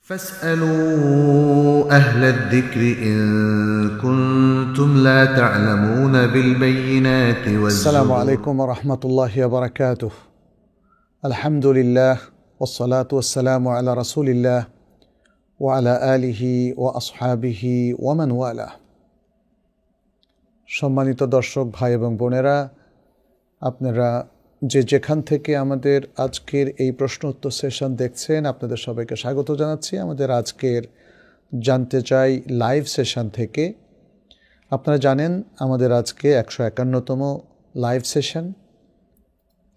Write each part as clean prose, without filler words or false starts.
فاسألوا أهل الذكر إن كنتم لا تعلمون بالبينات السلام عليكم ورحمة الله وبركاته. الحمد لله والصلاة والسلام على رسول الله وعلى آله وأصحابه ومن والاه. সম্মানিত দর্শক ভাই এবং বোনেরা, আপনারা যেখান থেকে আমাদের আজকের এই প্রশ্ন উত্তর সেশন দেখছেন, আপনাদের সবাইকে স্বাগত জানাচ্ছি আমাদের আজকের জানতে চাই লাইভ সেশন থেকে। আপনারা জানেন আমাদের আজকে 151তম লাইভ সেশন।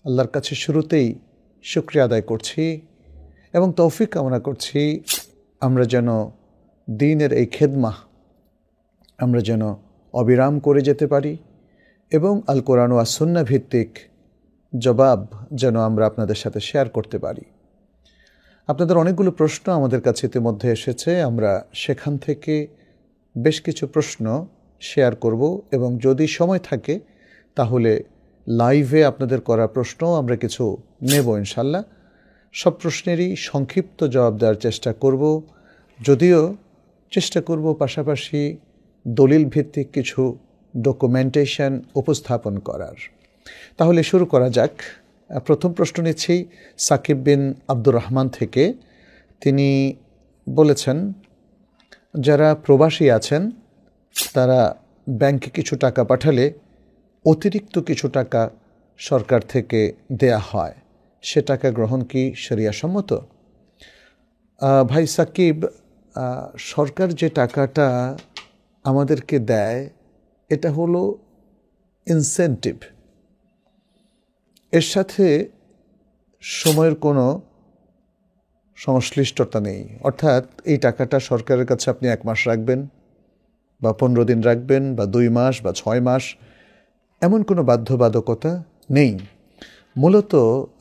আল্লাহর কাছে শুরুতেই শুকরিয়া আদায় করছি এবং তৌফিক কামনা করছি আমরা যেন দ্বীনের এই খেদমা আমরা যেন অবিরাম করে যেতে পারি এবং আল কোরআন ওয়াস সুন্নাহ ভিত্তিক জবাব যেন আমরা আপনাদের সাথে শেয়ার করতে পারি। আপনাদের অনেকগুলো প্রশ্ন আমাদের কাছে ইতিমধ্যে এসেছে, আমরা সেখান থেকে বেশ কিছু প্রশ্ন শেয়ার করব এবং যদি সময় থাকে তাহলে লাইভে আপনাদের করা প্রশ্ন আমরা কিছু নেব ইনশাল্লাহ। সব প্রশ্নেরই সংক্ষিপ্ত জবাব দেওয়ার চেষ্টা করব, যদিও চেষ্টা করব পাশাপাশি দলিল ভিত্তিক কিছু ডকুমেন্টেশন উপস্থাপন করার। তাহলে শুরু করা যাক। প্রথম প্রশ্ন নিচ্ছি সাকিব বিন আব্দুর রহমান থেকে। তিনি বলেছেন, যারা প্রবাসী আছেন তারা ব্যাংকে কিছু টাকা পাঠালে অতিরিক্ত কিছু টাকা সরকার থেকে দেয়া হয়, সে টাকা গ্রহণ কি শরিয়া সম্মত? ভাই সাকিব, সরকার যে টাকাটা আমাদেরকে দেয় এটা হলো ইনসেন্টিভ, এর সাথে সময়ের কোনো সংশ্লিষ্টতা নেই। অর্থাৎ এই টাকাটা সরকারের কাছে আপনি 1 মাস রাখবেন বা 15 দিন রাখবেন বা 2 মাস বা 6 মাস, এমন কোনো বাধ্যবাধকতা নেই। মূলত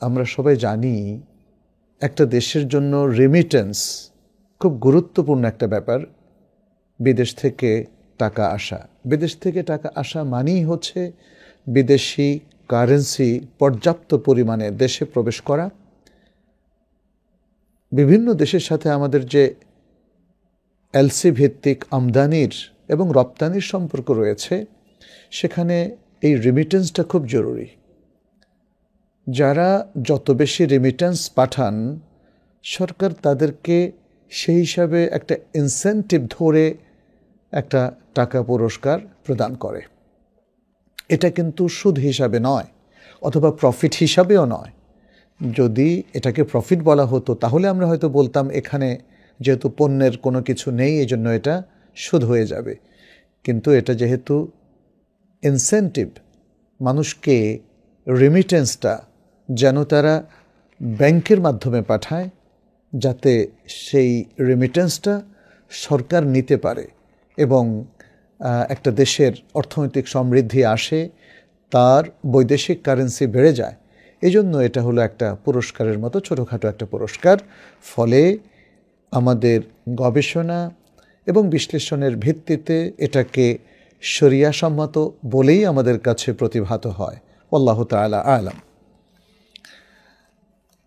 আমরা সবাই জানি একটা দেশের জন্য রেমিটেন্স খুব গুরুত্বপূর্ণ একটা ব্যাপার। বিদেশ থেকে টাকা আসা, বিদেশ থেকে টাকা আসা মানেই হচ্ছে বিদেশি কারেন্সি পর্যাপ্ত পরিমাণে দেশে প্রবেশ করা। বিভিন্ন দেশের সাথে আমাদের যে এলসি ভিত্তিক আমদানির এবং রপ্তানির সম্পর্ক রয়েছে, সেখানে এই রেমিটেন্সটা খুব জরুরি। যারা যত বেশি রেমিটেন্স পাঠান, সরকার তাদেরকে সেই হিসাবে একটা ইনসেন্টিভ ধরে একটা টাকা পুরস্কার প্রদান করে। এটা কিন্তু সুদ হিসাবে নয় অথবা প্রফিট হিসাবেও নয়। যদি এটাকে প্রফিট বলা হতো তাহলে আমরা হয়তো বলতাম এখানে যেহেতু পণ্যের কোনো কিছু নেই এই জন্য এটা সুদ হয়ে যাবে। কিন্তু এটা যেহেতু ইনসেন্টিভ, মানুষকে রেমিটেন্সটা যেন তারা ব্যাংকের মাধ্যমে পাঠায়, যাতে সেই রেমিটেন্সটা সরকার নিতে পারে এবং একটা দেশের অর্থনৈতিক সমৃদ্ধি আসে, তার বৈদেশিক কারেন্সি বেড়ে যায়। এই জন্য এটা হলো একটা পুরস্কারের মতো, ছোটোখাটো একটা পুরস্কার। ফলে আমাদের গবেষণা এবং বিশ্লেষণের ভিত্তিতে এটাকে শরিয়া সম্মত বলেই আমাদের কাছে প্রতিভাত হয়। আল্লাহু তাআলা আ'লাম।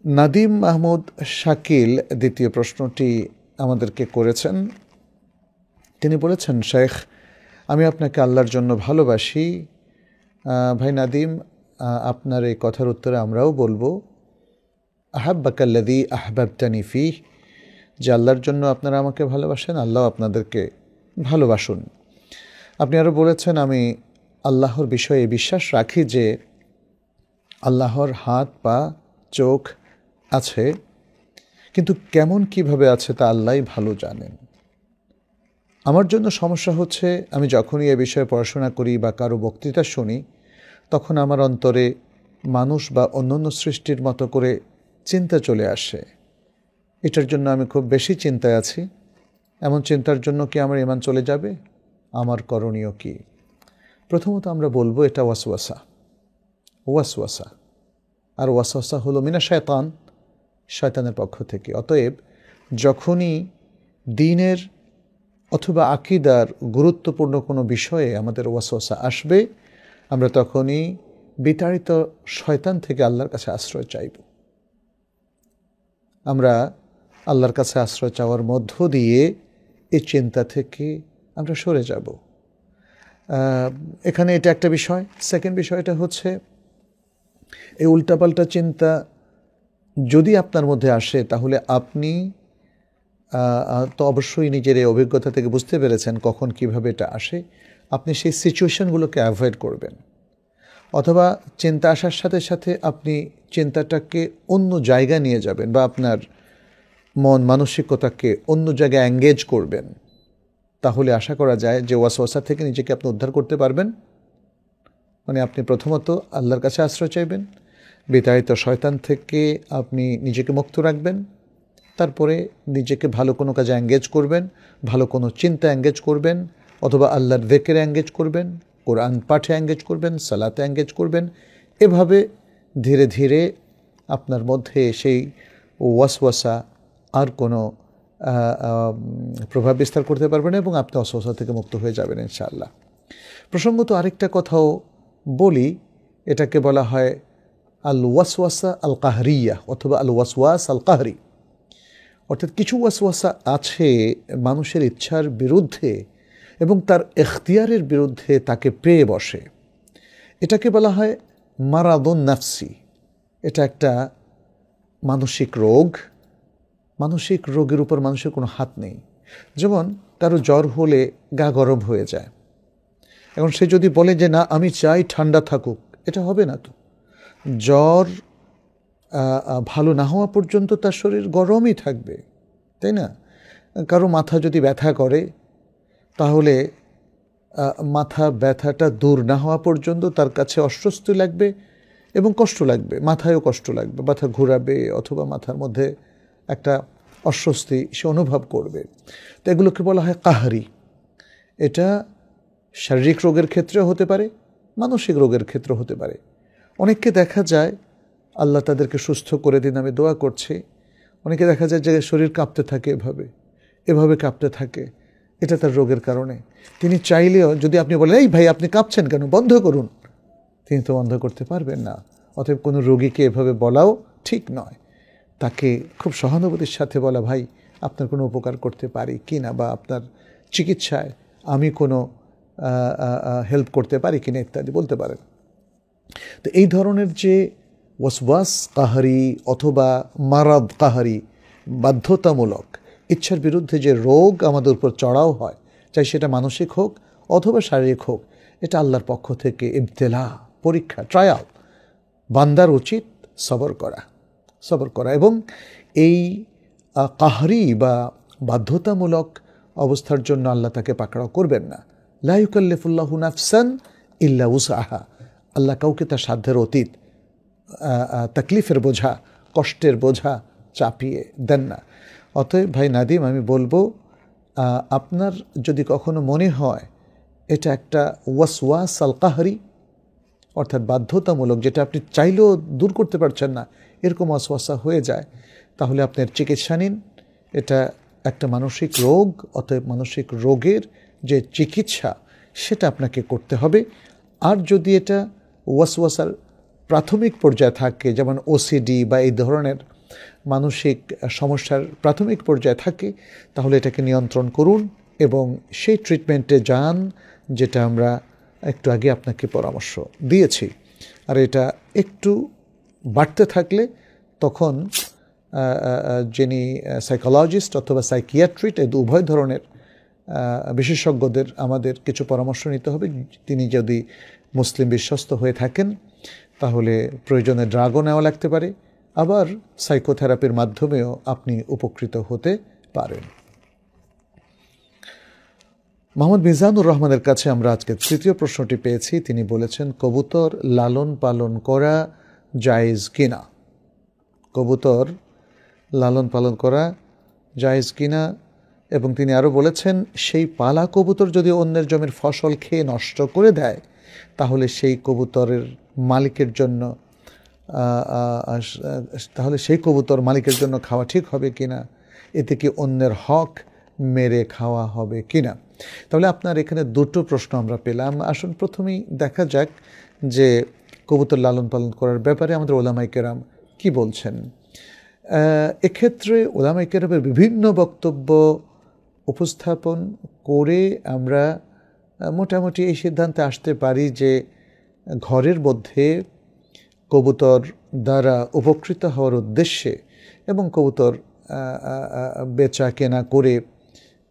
নাদিম মাহমুদ শাকিল দ্বিতীয় প্রশ্নটি আমাদেরকে করেছেন। তিনি বলেছেন, শেখ, আমি আপনাকে আল্লাহর জন্য ভালোবাসি। ভাই নাদিম, আপনার এই কথার উত্তরে আমরাও বলবো আহাব্বাকাল্লাযী আহবাবতানি ফীহ, যে আল্লাহর জন্য আপনারা আমাকে ভালোবাসেন, আল্লাহ আপনাদেরকে ভালোবাসুন। আপনি আরও বলেছেন, আমি আল্লাহর বিষয়ে বিশ্বাস রাখি যে আল্লাহর হাত পা চোখ আছে, কিন্তু কেমন কিভাবে আছে তা আল্লাহই ভালো জানেন। আমার জন্য সমস্যা হচ্ছে, আমি যখনই এ বিষয়ে পড়াশোনা করি বা কারো বক্তৃতা শুনি, তখন আমার অন্তরে মানুষ বা অন্যান্য সৃষ্টির মতো করে চিন্তা চলে আসে। এটার জন্য আমি খুব বেশি চিন্তায় আছি। এমন চিন্তার জন্য কি আমার ঈমান চলে যাবে? আমার করণীয় কি? প্রথমত আমরা বলবো এটা ওয়াসওয়াসা। আর ওয়াসওয়াসা হলো মিনা শয়তান, শয়তানের পক্ষ থেকে। অতএব যখনই দ্বীনের অথবা আকীদার গুরুত্বপূর্ণ কোনো বিষয়ে আমাদের ওয়াসওয়াসা আসবে, আমরা তখনই বিতাড়িত শয়তান থেকে আল্লাহর কাছে আশ্রয় চাইব। আমরা আল্লাহর কাছে আশ্রয় চাওয়ার মধ্য দিয়ে এই চিন্তা থেকে আমরা সরে যাব। এখানে এটা একটা বিষয়। সেকেন্ড বিষয়টা হচ্ছে এই উল্টাপাল্টা চিন্তা যদি আপনার মধ্যে আসে তাহলে আপনি তো অবশ্যই নিজের এই অভিজ্ঞতা থেকে বুঝতে পেরেছেন কখন কিভাবে এটা আসে। আপনি সেই সিচুয়েশনগুলোকে অ্যাভয়েড করবেন, অথবা চিন্তা আসার সাথে সাথে আপনি চিন্তাটাকে অন্য জায়গায় নিয়ে যাবেন বা আপনার মন মানসিকতাকে অন্য জায়গায় এঙ্গেজ করবেন। তাহলে আশা করা যায় যে ওয়াসওয়াসা থেকে নিজেকে আপনি উদ্ধার করতে পারবেন। মানে আপনি প্রথমত আল্লাহর কাছে আশ্রয় চাইবেন, বিতাড়িত শয়তান থেকে আপনি নিজেকে মুক্ত রাখবেন, তারপরে নিজেকে ভালো কোনো কাজে এঙ্গেজ করবেন, ভালো কোনো চিন্তা এঙ্গেজ করবেন, অথবা আল্লাহর যিকরে এঙ্গেজ করবেন, কোরআন পাঠে এঙ্গেজ করবেন, সালাতে এঙ্গেজ করবেন। এভাবে ধীরে ধীরে আপনার মধ্যে সেই ওয়াসওয়াসা আর কোনো প্রভাব বিস্তার করতে পারবেন এবং আপনি ওয়াসওয়াসা থেকে মুক্ত হয়ে যাবেন ইনশাআল্লাহ। প্রসঙ্গত আরেকটা কথাও বলি, এটাকে বলা হয় আল ওয়াসওয়াসা আল কাহরিয়া অথবা আল ওয়াসওয়াস আল কাহরি। অর্থাৎ কিছু ওয়াসওয়াসা আছে মানুষের ইচ্ছার বিরুদ্ধে এবং তার এখতিয়ারের বিরুদ্ধে তাকে পেয়ে বসে। এটাকে বলা হয় মারাদুন নাফসি। এটা একটা মানসিক রোগ। মানসিক রোগের উপর মানুষের কোনো হাত নেই। যেমন কারো জ্বর হলে গা গরম হয়ে যায়, এখন সে যদি বলে যে না আমি চাই ঠান্ডা থাকুক, এটা হবে না তো। জ্বর ভালো না হওয়া পর্যন্ত তার শরীর গরমই থাকবে, তাই না? কারো মাথা যদি ব্যথা করে তাহলে মাথা ব্যথাটা দূর না হওয়া পর্যন্ত তার কাছে অস্বস্তি লাগবে এবং কষ্ট লাগবে, মাথায়ও কষ্ট লাগবে, মাথা ঘোরাবে অথবা মাথার মধ্যে একটা অস্বস্তি সে অনুভব করবে। তো এগুলোকে বলা হয় কাহরি। এটা শারীরিক রোগের ক্ষেত্রেও হতে পারে, মানসিক রোগের ক্ষেত্রেও হতে পারে। অনেককে দেখা যায়, আল্লাহ তাদেরকে সুস্থ করে দিন, আমি দোয়া করছি, অনেকে দেখা যায় যে শরীর কাঁপতে থাকে, এভাবে কাঁপতে থাকে, এটা তার রোগের কারণে। তিনি চাইলেও যদি আপনি বলেন এই ভাই আপনি কাঁপছেন কেন, বন্ধ করুন, তিনি তো বন্ধ করতে পারবেন না। অতএব কোনো রোগীকে এভাবে বলাও ঠিক নয়। তাকে খুব সহানুভূতির সাথে বলা, ভাই আপনার কোনো উপকার করতে পারি কি না, বা আপনার চিকিৎসায় আমি কোনো হেল্প করতে পারি কিনা ইত্যাদি বলতে পারেন। তো এই ধরনের যে ওয়াসওয়াস কাহরি অথবা মারাদ কাহরি, বাধ্যতামূলক ইচ্ছার বিরুদ্ধে যে রোগ আমাদের উপর চড়াও হয়, চাই সেটা মানসিক হোক অথবা শারীরিক হোক, এটা আল্লাহর পক্ষ থেকে ইবতেলা, পরীক্ষা, ট্রায়াল। বান্দার উচিত সবর করা এবং এই কাহরি বা বাধ্যতামূলক অবস্থার জন্য আল্লাহ তাকে পাকড়াও করবেন না। লা ইউকাল্লিফুল্লাহু নাফসান ইল্লা উসআহা। আল্লাহ কাউকে তার সাধ্যের অতীত তাকলিফের বোঝা, কষ্টের বোঝা চাপিয়ে দেন না। অতএব ভাই নাদিম, আমি বলবো আপনার যদি কখনো মনে হয় এটা একটা ওয়াসওয়াস আল কাহরি, অর্থাৎ বাধ্যতামূলক, যেটা আপনি চাইলেও দূর করতে পারছেন না, এরকম ওয়াসওয়াসা হয়ে যায়, তাহলে আপনার চিকিৎসা নিন। এটা একটা মানসিক রোগ, অতএব মানসিক রোগের যে চিকিৎসা সেটা আপনাকে করতে হবে। আর যদি এটা ওয়াসওয়াসার প্রাথমিক পর্যায়ে থাকে, যেমন ওসিডি বা এই ধরনের মানসিক সমস্যার প্রাথমিক পর্যায়ে থাকে, তাহলে এটাকে নিয়ন্ত্রণ করুন এবং সেই ট্রিটমেন্টে যান যেটা আমরা একটু আগে আপনাকে পরামর্শ দিয়েছি। আর এটা একটু বাড়তে থাকলে তখন যিনি সাইকোলজিস্ট অথবা সাইকিয়াট্রিস্ট, এই উভয় ধরনের বিশেষজ্ঞদের আমাদের কিছু পরামর্শ নিতে হবে। তিনি যদি মুসলিম বিশ্বস্ত হয়ে থাকেন তাহলে প্রয়োজনে ড্রাগও নেওয়া লাগতে পারে, আবার সাইকোথেরাপির মাধ্যমেও আপনি উপকৃত হতে পারেন। মোহাম্মদ মিজানুর রহমানের কাছে আমরা আজকে তৃতীয় প্রশ্নটি পেয়েছি। তিনি বলেছেন, কবুতর লালন পালন করা জায়েজ কিনা? কবুতর লালন পালন করা জায়েজ কিনা? এবং তিনি আরও বলেছেন, সেই পালা কবুতর যদি অন্যের জমির ফসল খেয়ে নষ্ট করে দেয় তাহলে সেই কবুতরের মালিকের জন্য খাওয়া ঠিক হবে কিনা? এতে কি অন্যের হক মেরে খাওয়া হবে কিনা? তাহলে আপনার এখানে দুটো প্রশ্ন আমরা পেলাম। আসুন প্রথমেই দেখা যাক যে কবুতর লালন পালন করার ব্যাপারে আমাদের ওলামায়ে কেরাম কি বলছেন। এক্ষেত্রে উলামায়ে কেরামের বিভিন্ন বক্তব্য উপস্থাপন করে আমরা মোটামুটি এই সিদ্ধান্তে আসতে পারি যে ঘরের মধ্যে কবুতর দ্বারা উপকৃত হওয়ার উদ্দেশ্যে এবং কবুতর বেচা কেনা করে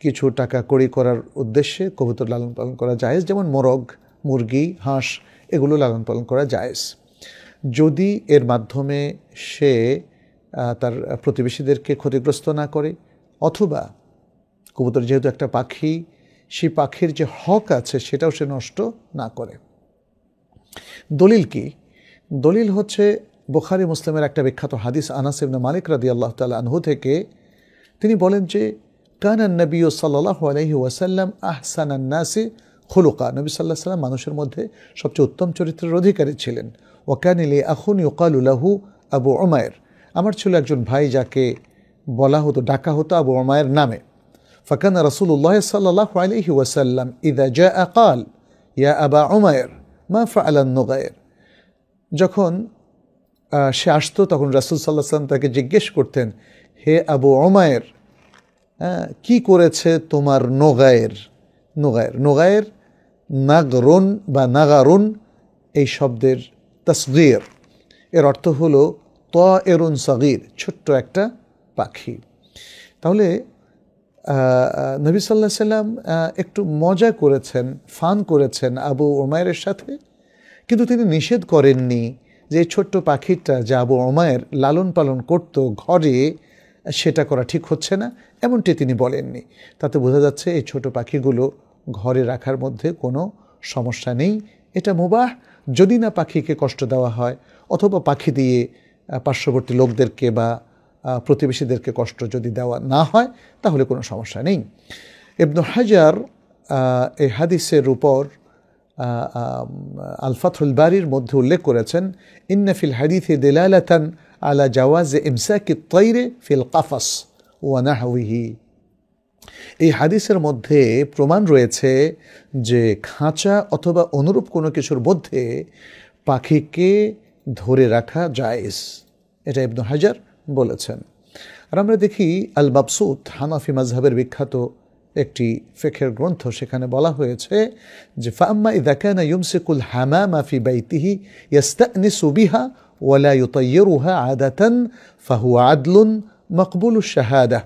কিছু টাকা কড়ি করার উদ্দেশ্যে কবুতর লালন পালন করা জায়েজ, যেমন মোরগ, মুরগি, হাঁস এগুলো লালন পালন করা জায়েজ, যদি এর মাধ্যমে সে তার প্রতিবেশীদেরকে ক্ষতিগ্রস্ত না করে, অথবা কবুতর যেহেতু একটা পাখি, সেই পাখির যে হক আছে সেটাও সে নষ্ট না করে। দলিল কি? দলিল হচ্ছে বুখারী মুসলিমের একটা বিখ্যাত হাদিস, আনাস ইবনে মালিক রাদিয়াল্লাহু তাআলা আনহু থেকে। তিনি বলেন যে কানা নবী সাল্লাল্লাহু আলাইহি ওয়াসাল্লাম আহসানান নাসি খুলুকা, নবী সাল্লাল্লাহু আলাইহি ওয়াসাল্লাম মানুষের মধ্যে সবচেয়ে উত্তম চরিত্রের অধিকারী ছিলেন। ওয়া কানা লি আখুন ইউকালু লাহু আবু উমাইর, আমার ছিল একজন ভাই যাকে বলা হতো, ডাকা হতো আবু উমাইর নামে। ফাকানা রাসূলুল্লাহ সাল্লাল্লাহু আলাইহি ওয়াসাল্লাম ইযা জাআ ক্বাল ইয়া আবা উমাইর মা ফাআলা নুগাইর, যখন সে আসতো তখন রাসূল সাল্লাল্লাহু আলাইহি ওয়াসাল্লাম তাকে জিজ্ঞেস করতেন, হে আবু উমাইর, কি করেছে তোমার নোগায়ের? নোগায়ের নোগায়ের নাগরুন বা নাগারুন এই শব্দের তাসগীর, এর অর্থ হলো তায়রুন সাগীর, ছোট্ট একটা পাখি। তাহলে নবী সাল্লাল্লাহু আলাইহি ওয়াসাল্লাম একটু মজা করেছেন, ফান করেছেন আবু উমাইরের সাথে, কিন্তু তিনি নিষেধ করেননি যে ছোট্ট পাখিটা যা আবু উমাইর লালন পালন করত ঘরে, সেটা করা ঠিক হচ্ছে না, এমনটি তিনি বলেননি। তাতে বোঝা যাচ্ছে এই ছোট পাখিগুলো ঘরে রাখার মধ্যে কোনো সমস্যা নেই, এটা মুবাহ, যদি না পাখিকে কষ্ট দেওয়া হয় অথবা পাখি দিয়ে পার্শ্ববর্তী লোকদেরকে বা প্রতিবেশীদেরকে কষ্ট যদি দেওয়া না হয় তাহলে কোনো সমস্যা নেই। ইবনে হাজার এই হাদিসের উপর আল ফাথুল বারির মধ্যে উল্লেখ করেছেন, ইন্না ফিল হাদিসে দিলালাতান আলা জাওয়াজে ইমসাকি তাইরে ফিল কাফাস ওয়া নাহউইহি, এই হাদিসের মধ্যে প্রমাণ রয়েছে যে খাঁচা অথবা অনুরূপ কোনো কিছুর মধ্যে পাখিকে ধরে রাখা জায়েজ, এটা ইবনে হাজার বলেছেন। আর আমরা দেখি আল মাবসুত, হানাফি মাযহাবের বিখ্যাত একটি ফিকহের গ্রন্থ, সেখানে বলা হয়েছে যে ফাআম্মা ইযা কানা ইউমসিকুল হামামা ফি বাইতিহি ইস্তানিসু বিহা ওয়ালা ইউতাইয়িরুহা আদাতান ফাহুয়া আদলুন মকবুলুশ শাহাদা,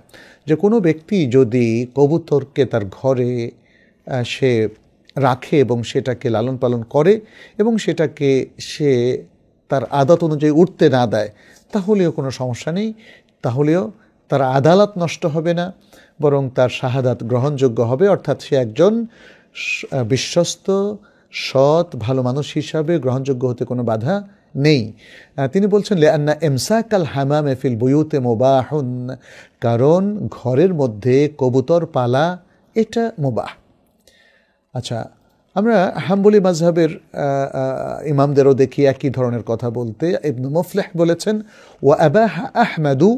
যে কোনো ব্যক্তি যদি কবুতরকে তার ঘরে সে রাখে এবং সেটাকে লালন পালন করে এবং সেটাকে সে তার আদত অনুযায়ী উঠতে না দেয় তাহলেও কোনো সমস্যা নেই, তাহলেও তার আদালত নষ্ট হবে না, বরং তার শাহাদাত গ্রহণযোগ্য হবে, অর্থাৎ সে একজন বিশ্বস্ত সৎ ভালো মানুষ হিসাবে গ্রহণযোগ্য হতে কোনো বাধা নেই। তিনি বলছেন লিআন্না ইমসাকাল হামামে ফিল বুয়ুতে মুবাহুন, কারণ ঘরের মধ্যে কবুতর পালা এটা মুবাহ। আচ্ছা, আমরা হাম্বলি মাযহাবের ইমামদেরও দেখি একই ধরনের কথা বলতে। ইবনে মুফলিহ বলেছেন ওয়া আবাহা আহমাদু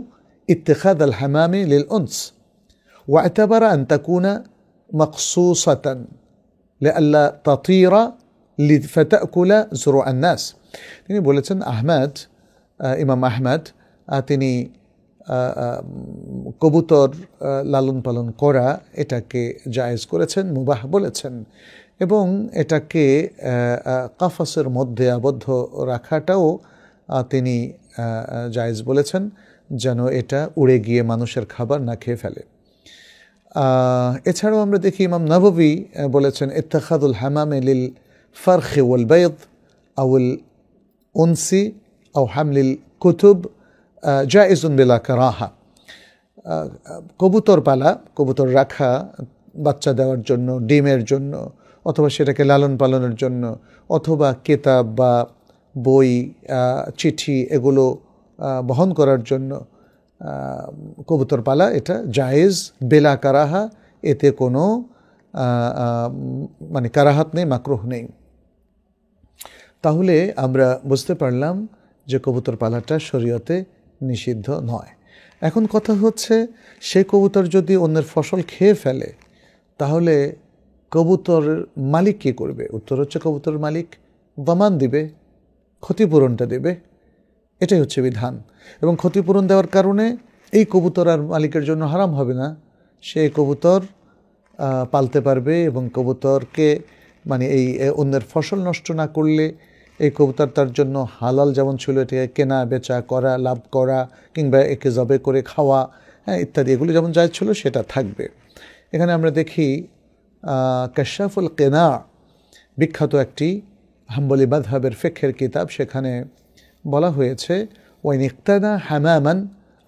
ইত্তিখাদ আল হামামি লিল উনস ওয়া আতাবারা আন তাকুনা মাকসুসাতান লিআল্লা তাতিরা লিফাতাকুলা যুরু আন নাস। তিনি বলেছেন আহমদ, ইমাম আহমদ, তিনি কবুতর লালন পালন করা এটাকে জায়েজ করেছেন, মুবাহ বলেছেন, এবং এটাকে কাফাসের মধ্যে আবদ্ধ রাখাটাও তিনি জায়েজ বলেছেন, যেন এটা উড়ে গিয়ে মানুষের খাবার না খেয়ে ফেলে। এছাড়াও আমরা দেখি ইমাম নববী বলেছেন ইত্তিখাদুল হামামে লিল ফারখি ওয়াল বাইদ আউল উনসি আও হামলিল কুতুব জায়েজুন বিলা কারাহা, কবুতর পালা, কবুতর রাখা বাচ্চা দেওয়ার জন্য, ডিমের জন্য, অথবা সেটাকে লালন পালনের জন্য, অথবা কিতাব বা বই, চিঠি এগুলো বহন করার জন্য কবুতর পালা এটা জায়েজ বেলা কারাহা, এতে কোনো মানে কারাহাত নেই, মাকরুহ নেই। তাহলে আমরা বুঝতে পারলাম যে কবুতর পালাটা শরীয়তে নিষিদ্ধ নয়। এখন কথা হচ্ছে সে কবুতর যদি অন্যের ফসল খেয়ে ফেলে তাহলে কবুতরের মালিক কী করবে? উত্তর হচ্ছে কবুতরের মালিক দামান দিবে, ক্ষতিপূরণটা দেবে। এটাই হচ্ছে বিধান। এবং ক্ষতিপূরণ দেওয়ার কারণে এই কবুতর আর মালিকের জন্য হারাম হবে না, সে কবুতর পালতে পারবে এবং কবুতরকে মানে এই অন্যের ফসল নষ্ট না করলে এই কবুতর তার জন্য হালাল যেমন ছিল, এটাকে কেনা বেচা করা, লাভ করা, কিংবা একে জবে করে খাওয়া, হ্যাঁ ইত্যাদি, এগুলো যেমন জায়েজ ছিল সেটা থাকবে। এখানে আমরা দেখি কাশাফুল কেনা বিখ্যাত একটি হাম্বলি মাযহাবের ফিকহের কিতাব, সেখানে বলা হয়েছে ওয়াইন ইক্তানা হামামান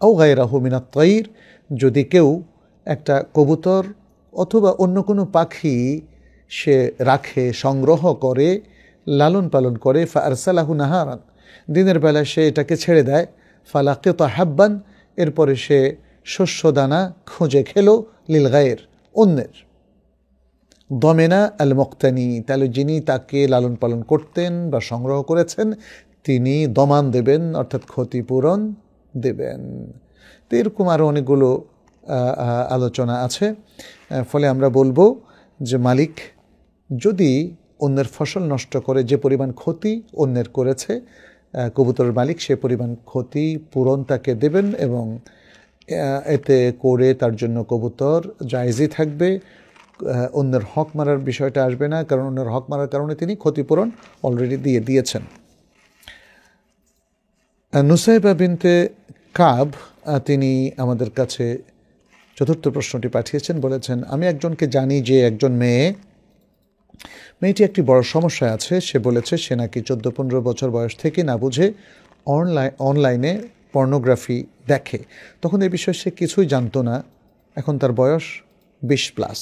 আও গায়রাহু মিনাত তায়র, যদি কেউ একটা কবুতর অথবা অন্য কোনো পাখি সে রাখে, সংগ্রহ করে, লালন পালন করে, ফারসালাহু নাহারান, দিনের বেলা সে এটাকে ছেড়ে দেয়, ফালাকিতা হাব্বান, এরপরে সে শস্য দানা খুঁজে খেলো, লিল গায়ের, অন্যের, দমেনা আল মুক্তানি, তাহলে যিনি তাকে লালন পালন করতেন বা সংগ্রহ করেছেন তিনি দমান দেবেন, অর্থাৎ ক্ষতিপূরণ দেবেন। তো এরকম আরও অনেকগুলো আলোচনা আছে। ফলে আমরা বলবো যে মালিক যদি অন্যের ফসল নষ্ট করে যে পরিমাণ ক্ষতি অন্যের করেছে, কবুতরের মালিক সে পরিমাণ ক্ষতি পূরণ তাকে দেবেন, এবং এতে করে তার জন্য কবুতর জায়েজই থাকবে, অন্যের হক মারার বিষয়টা আসবে না, কারণ অন্যের হক মারার কারণে তিনি ক্ষতিপূরণ অলরেডি দিয়েছেন। নুসাইবা বিনতে কাব তিনি আমাদের কাছে চতুর্থ প্রশ্নটি পাঠিয়েছেন, বলেছেন আমি একজনকে জানি যে একজন মেয়েটি একটি বড় সমস্যায় আছে। সে বলেছে সে নাকি 14-15 বছর বয়স থেকে না বুঝে অনলাইনে পর্নোগ্রাফি দেখে। তখন এই বিষয়ে সে কিছুই জানতো না, এখন তার বয়স 20+,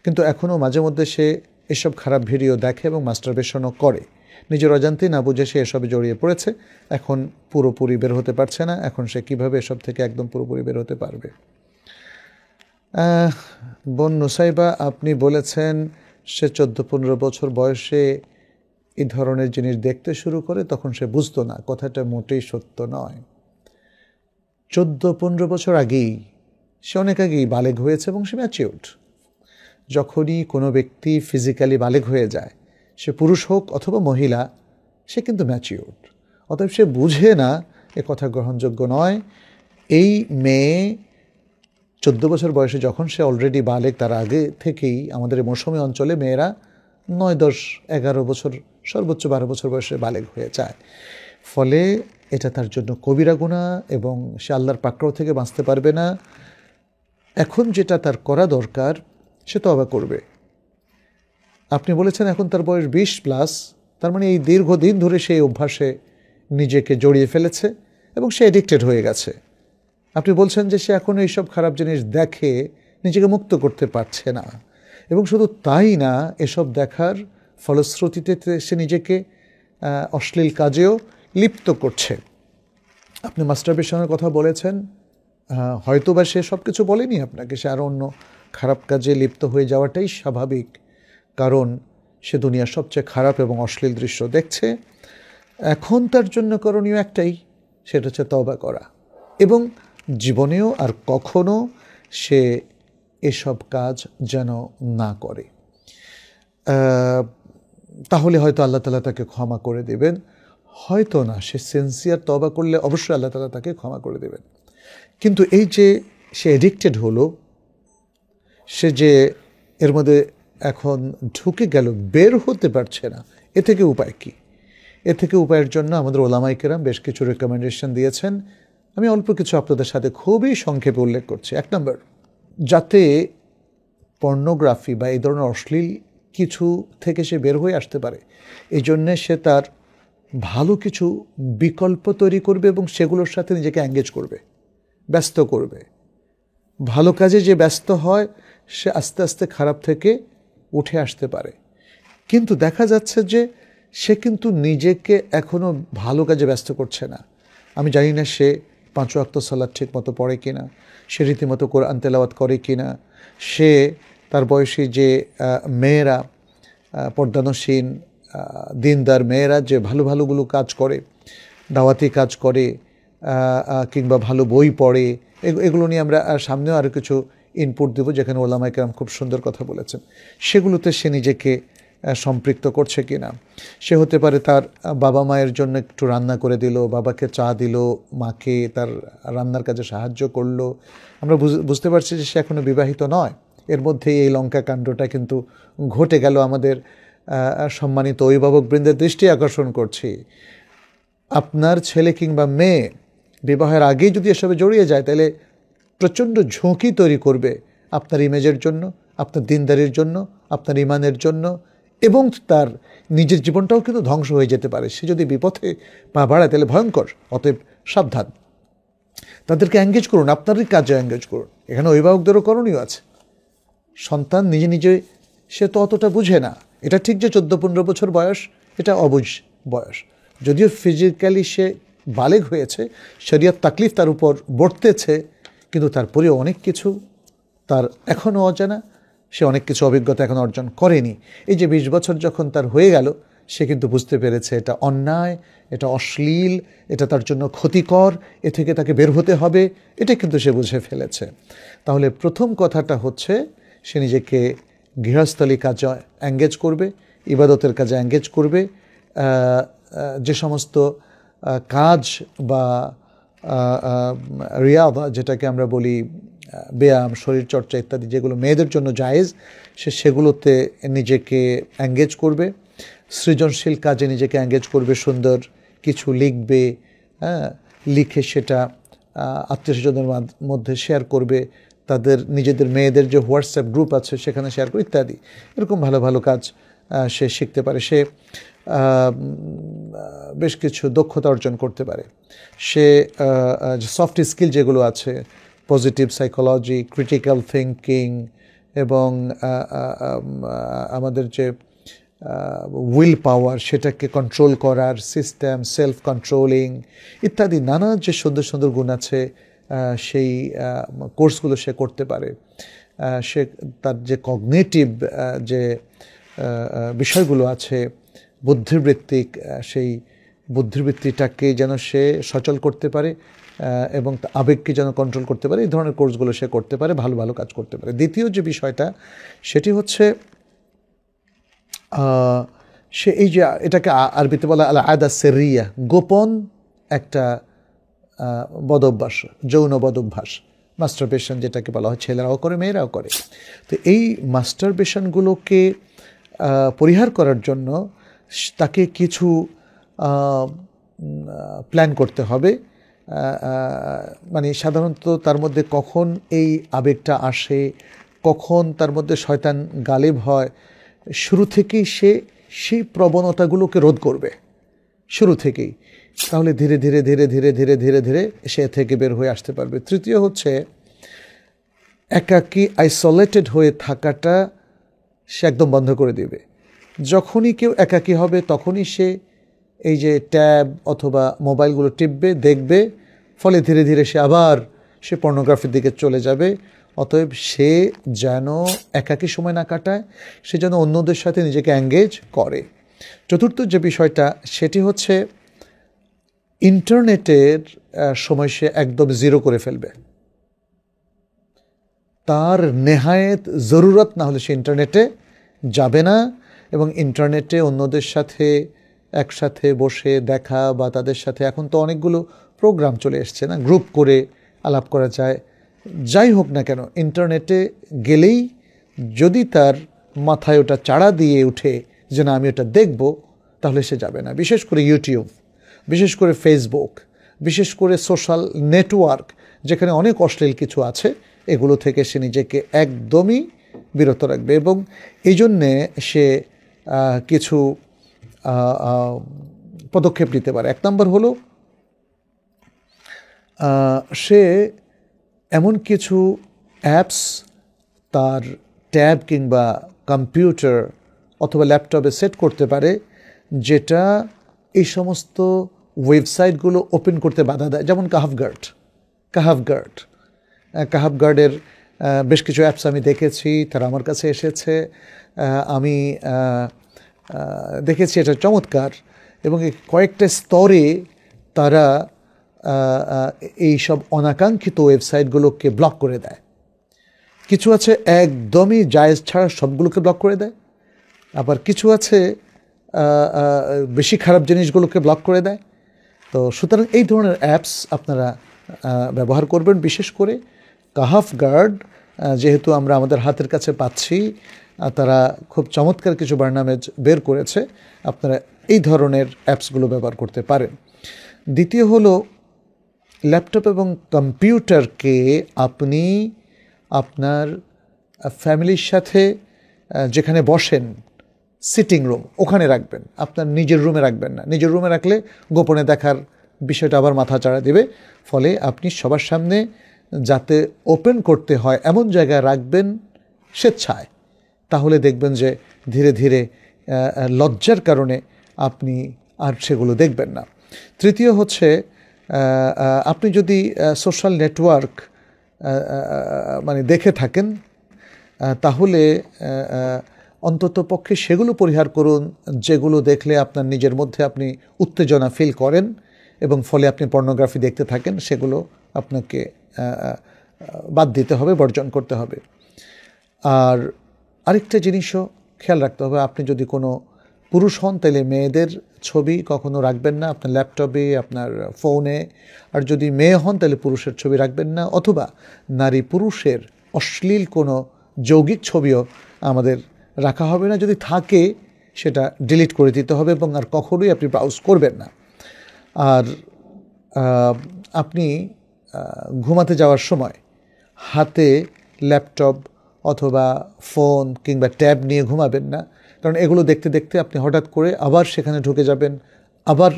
কিন্তু এখনও মাঝে মধ্যে সে এসব খারাপ ভিডিও দেখে এবং মাস্টারবেশনও করে। নিজের অজান্তেই না বুঝে সে এসবে জড়িয়ে পড়েছে, এখন পুরোপুরি বের হতে পারছে না। এখন সে কিভাবে এসব থেকে একদম পুরোপুরি বের হতে পারবে? বোন নুসাইবা, আপনি বলেছেন সে 14-15 বছর বয়সে এই ধরনের জিনিস দেখতে শুরু করে, তখন সে বুঝতো না। কথাটা মোটেই সত্য নয়। 14-15 বছর আগেই, সে অনেক আগেই বালেগ হয়েছে এবং সে ম্যাচিউরড। যখনই কোনো ব্যক্তি ফিজিক্যালি বালেগ হয়ে যায়, সে পুরুষ হোক অথবা মহিলা, সে কিন্তু ম্যাচিউরড। অতএব সে বুঝে না, এ কথা গ্রহণযোগ্য নয়। এই মেয়ে 14 বছর বয়সে যখন সে অলরেডি বালেগ, তার আগে থেকেই আমাদের মৌসুমী অঞ্চলে মেয়েরা 9, 10, 11 বছর, সর্বোচ্চ 12 বছর বয়সে বালেগ হয়ে যায়। ফলে এটা তার জন্য কবিরা গুনাহ এবং সে আল্লাহর পাকড়াও থেকে বাঁচতে পারবে না। এখন যেটা তার করা দরকার, সে তওবা করবে। আপনি বলেছেন এখন তার বয়স 20+, তার মানে এই দীর্ঘদিন ধরে সেই অভ্যাসে নিজেকে জড়িয়ে ফেলেছে এবং সে এডিক্টেড হয়ে গেছে। আপনি বলছেন যে সে এখন এইসব খারাপ জিনিস দেখে, নিজেকে মুক্ত করতে পারছে না, এবং শুধু তাই না, এসব দেখার ফলশ্রুতিতে সে নিজেকে অশ্লীল কাজেও লিপ্ত করছে। আপনি মাস্টারবেশনের কথা বলেছেন, হয়তো বা সে সব কিছু বলেনি আপনাকে, সে আরও অন্য খারাপ কাজে লিপ্ত হয়ে যাওয়াটাই স্বাভাবিক, কারণ সে দুনিয়ার সবচেয়ে খারাপ এবং অশ্লীল দৃশ্য দেখছে। এখন তার জন্য করণীয় একটাই, সেটা হচ্ছে তওবা করা, এবং জীবনেও আর কখনো সে এসব কাজ যেন না করে। তাহলে হয়তো আল্লাহ তাআলা তাকে ক্ষমা করে দেবেন, হয়তো না। সে সিনসিয়ার তওবা করলে অবশ্যই আল্লাহ তাআলা তাকে ক্ষমা করে দেবেন। কিন্তু এই যে সে এডিক্টেড হলো, সে যে এর মধ্যে এখন ঢুকে গেল, বের হতে পারছে না, এ থেকে উপায় কি? এ থেকে উপায়ের জন্য আমাদের ওলামায়ে কেরাম বেশ কিছু রেকমেন্ডেশন দিয়েছেন। আমি অল্প কিছু আপনাদের সাথে খুবই সংক্ষেপে উল্লেখ করছি। 1 নম্বর, যাতে পর্নোগ্রাফি বা এই ধরনের অশ্লীল কিছু থেকে সে বের হয়ে আসতে পারে, এই জন্যে সে তার ভালো কিছু বিকল্প তৈরি করবে এবং সেগুলোর সাথে নিজেকে এঙ্গেজ করবে, ব্যস্ত করবে। ভালো কাজে যে ব্যস্ত হয়, সে আস্তে আস্তে খারাপ থেকে উঠে আসতে পারে। কিন্তু দেখা যাচ্ছে যে সে কিন্তু নিজেকে এখনও ভালো কাজে ব্যস্ত করছে না। আমি জানি না সে 5 ওয়াক্ত সালাত ঠিক মতো পড়ে কিনা, সে রীতিমতো কোরআন তেলাওয়াত করে কিনা, সে তার বয়সী যে মেয়েরা, পর্দানসীন দিনদার মেয়েরা যে ভালো ভালোগুলো কাজ করে, দাওয়াতি কাজ করে, কিংবা ভালো বই পড়ে, এগুলো নিয়ে আমরা সামনেও আরও কিছু ইনপুট দেব, যেখানে ওলামায়ে কেরাম খুব সুন্দর কথা বলেছেন। সেগুলোতে সে নিজেকে সম্পৃক্ত করছে কিনা। সে হতে পারে তার বাবা মায়ের জন্য একটু রান্না করে দিল, বাবাকে চা দিল, মাকে তার রান্নার কাজে সাহায্য করলো। আমরা বুঝতে পারছি যে সে এখনও বিবাহিত নয়। এর মধ্যেই এই লঙ্কা কাণ্ডটা কিন্তু ঘটে গেল। আমাদের সম্মানিত অভিভাবকবৃন্দের দৃষ্টি আকর্ষণ করছি, আপনার ছেলে কিংবা মেয়ে বিবাহের আগেই যদি এসবে জড়িয়ে যায় তাহলে প্রচণ্ড ঝুঁকি তৈরি করবে আপনার ইমেজের জন্য, আপনার দিনদারির জন্য, আপনার ইমানের জন্য, এবং তার নিজের জীবনটাও কিন্তু ধ্বংস হয়ে যেতে পারে। সে যদি বিপথে পা বাড়ায় তাহলে ভয়ঙ্কর। অতএব সাবধান। তাদেরকে এঙ্গেজ করুন, আপনারই কাজে এঙ্গেজ করুন। এখানে অভিভাবকদেরও করণীয় আছে। সন্তান নিজে নিজে সে তো অতটা বুঝে না। এটা ঠিক যে 14-15 বছর বয়স, এটা অবুঝ বয়স। যদিও ফিজিক্যালি সে বালেগ হয়েছে, শরীয়ত তাকলিফ তার উপর বর্তেছে, কিন্তু তারপরেও অনেক কিছু তার এখনও অজানা। সে অনেক কিছু অভিজ্ঞতা এখন অর্জন করেনি। এই যে 20 বছর যখন তার হয়ে গেল, সে কিন্তু বুঝতে পেরেছে এটা অন্যায়, এটা অশ্লীল, এটা তার জন্য ক্ষতিকর, এ থেকে তাকে বের হতে হবে। এটা কিন্তু সে বুঝে ফেলেছে। তাহলে প্রথম কথাটা হচ্ছে সে নিজেকে গৃহস্থলী কাজে এঙ্গেজ করবে, ইবাদতের কাজে এঙ্গেজ করবে। যে সমস্ত কাজ বা রিয়াদা, যেটাকে আমরা বলি ব্যায়াম, শরীরচর্চা ইত্যাদি, যেগুলো মেয়েদের জন্য জায়েজ, সেগুলোতে নিজেকে এঙ্গেজ করবে। সৃজনশীল কাজে নিজেকে এঙ্গেজ করবে, সুন্দর কিছু লিখবে, লিখে সেটা আত্মীয়স্বজনের মধ্যে শেয়ার করবে, তাদের নিজেদের মেয়েদের যে হোয়াটসঅ্যাপ গ্রুপ আছে সেখানে শেয়ার করে ইত্যাদি। এরকম ভালো ভালো কাজ সে শিখতে পারে। সে বেশ কিছু দক্ষতা অর্জন করতে পারে। সে সফট স্কিল যেগুলো আছে, পজিটিভ সাইকোলজি, ক্রিটিক্যাল থিঙ্কিং, এবং আমাদের যে উইল পাওয়ার, সেটাকে কন্ট্রোল করার সিস্টেম, সেলফ কন্ট্রোলিং ইত্যাদি নানা যে সুন্দর সুন্দর গুণ আছে, সেই কোর্সগুলো সে করতে পারে। সে তার যে কগনিটিভ যে বিষয়গুলো আছে, বুদ্ধিবৃত্তিক, সেই বুদ্ধিবৃত্তিটাকে যেন সে সচল করতে পারে এবং আবেগকে যেন কন্ট্রোল করতে পারে, এই ধরনের কোর্সগুলো সে করতে পারে, ভালো ভালো কাজ করতে পারে। দ্বিতীয় যে বিষয়টা, সেটি হচ্ছে সে এই যে এটাকে আরবিতে বলা আল আদা সেরিয়া, গোপন একটা বদভ্যাস, যৌন বদভ্যাস, মাস্টারবেশন যেটাকে বলা হয়, ছেলেরাও করে মেয়েরাও করে। তো এই মাস্টারবেশনগুলোকে পরিহার করার জন্য তাকে কিছু প্ল্যান করতে হবে। মানে সাধারণত তার মধ্যে কখন এই আবেগটা আসে, কখন তার মধ্যে শয়তান গালিব হয়, শুরু থেকেই সে সেই প্রবণতাগুলোকে রোধ করবে শুরু থেকেই। তাহলে ধীরে ধীরে ধীরে ধীরে ধীরে ধীরে ধীরে সে থেকে বের হয়ে আসতে পারবে। তৃতীয় হচ্ছে একাকী, আইসোলেটেড হয়ে থাকাটা সে একদম বন্ধ করে দেবে। যখনই কেউ একাকী হবে তখনই সে এই যে ট্যাব অথবা মোবাইলগুলো টিপবে, দেখবে, ফলে ধীরে ধীরে সে আবার সে পর্নোগ্রাফির দিকে চলে যাবে। অতএব সে যেন একাকী সময় না কাটায়, সে যেন অন্যদের সাথে নিজেকে এঙ্গেজ করে। চতুর্থ যে বিষয়টা, সেটি হচ্ছে ইন্টারনেটের সময় সে একদম জিরো করে ফেলবে। তার নেহায়েত জরুরত না হলে সে ইন্টারনেটে যাবে না, এবং ইন্টারনেটে অন্যদের সাথে একসাথে বসে দেখা বা তাদের সাথে, এখন তো অনেকগুলো প্রোগ্রাম চলে এসছে না, গ্রুপ করে আলাপ করা যায়। যাই হোক না কেন, ইন্টারনেটে গেলেই যদি তার মাথায় ওটা চাড়া দিয়ে উঠে যে না আমি ওটা দেখব, তাহলে সে যাবে না। বিশেষ করে ইউটিউব, বিশেষ করে ফেসবুক, বিশেষ করে সোশ্যাল নেটওয়ার্ক যেখানে অনেক অশ্লীল কিছু আছে, এগুলো থেকে সে নিজেকে একদমই বিরত রাখবে। এবং এই জন্যে সে কিছু পদক্ষেপ নিতে পারে। এক নম্বর হলো সে এমন কিছু অ্যাপস তার ট্যাব কিংবা কম্পিউটার অথবা ল্যাপটপে সেট করতে পারে, যেটা এই সমস্ত ওয়েবসাইটগুলো ওপেন করতে বাধা দেয়। যেমন কাহাফগার্ডের বেশ কিছু অ্যাপস আমি দেখেছি, তারা আমার কাছে এসেছে, আমি দেখেছি এটা চমৎকার। এবং কয়েকটা স্তরে তারা এই সব অনাকাঙ্ক্ষিত ওয়েবসাইটগুলোকে ব্লক করে দেয়। কিছু আছে একদমই জায়েজ ছাড়া সবগুলোকে ব্লক করে দেয়, আবার কিছু আছে বেশি খারাপ জিনিসগুলোকে ব্লক করে দেয়। তো সুতরাং এই ধরনের অ্যাপস আপনারা ব্যবহার করবেন। বিশেষ করে কাহাফ গার্ড যেহেতু আমরা আমাদের হাতের কাছে পাচ্ছি, তারা খুব চমৎকার কিছু বার্নামেজ বের করেছে, আপনারা এই ধরনের অ্যাপসগুলো ব্যবহার করতে পারেন। দ্বিতীয় হলো, ল্যাপটপ এবং কম্পিউটারকে আপনি আপনার ফ্যামিলির সাথে যেখানে বসেন, সিটিং রুম, ওখানে রাখবেন, আপনার নিজের রুমে রাখবেন না। নিজের রুমে রাখলে গোপনে দেখার বিষয়টা আবার মাথা চাড়া দেবে। ফলে আপনি সবার সামনে যাতে ওপেন করতে হয় এমন জায়গায় রাখবেন স্বেচ্ছায়। তাহলে দেখবেন যে ধীরে ধীরে লজ্জার কারণে আপনি আর সেগুলো দেখবেন না। তৃতীয় হচ্ছে, আপনি যদি সোশ্যাল নেটওয়ার্ক মানে দেখে থাকেন, তাহলে অন্তত পক্ষে সেগুলো পরিহার করুন যেগুলো দেখলে আপনার নিজের মধ্যে আপনি উত্তেজনা ফিল করেন এবং ফলে আপনি পর্নোগ্রাফি দেখতে থাকেন। সেগুলো আপনাকে বাদ দিতে হবে, বর্জন করতে হবে। আর আরেকটা জিনিসও খেয়াল রাখতে হবে, আপনি যদি কোনো পুরুষ হন তাহলে মেয়েদের ছবি কখনো রাখবেন না আপনার ল্যাপটপে, আপনার ফোনে। আর যদি মেয়ে হন তাহলে পুরুষের ছবি রাখবেন না, অথবা নারী পুরুষের অশ্লীল কোনো যৌগিক ছবিও আমাদের রাখা হবে না। যদি থাকে সেটা ডিলিট করে দিতে হবে এবং আর কখনোই আপনি ব্রাউজ করবেন না। আর আপনি ঘুমাতে যাওয়ার সময় হাতে ল্যাপটপ অথবা ফোন কিংবা ট্যাব নিয়ে ঘুমাবেন না, কারণ এগুলো দেখতে দেখতে আপনি হঠাৎ করে আবার সেখানে ঢুকে যাবেন, আবার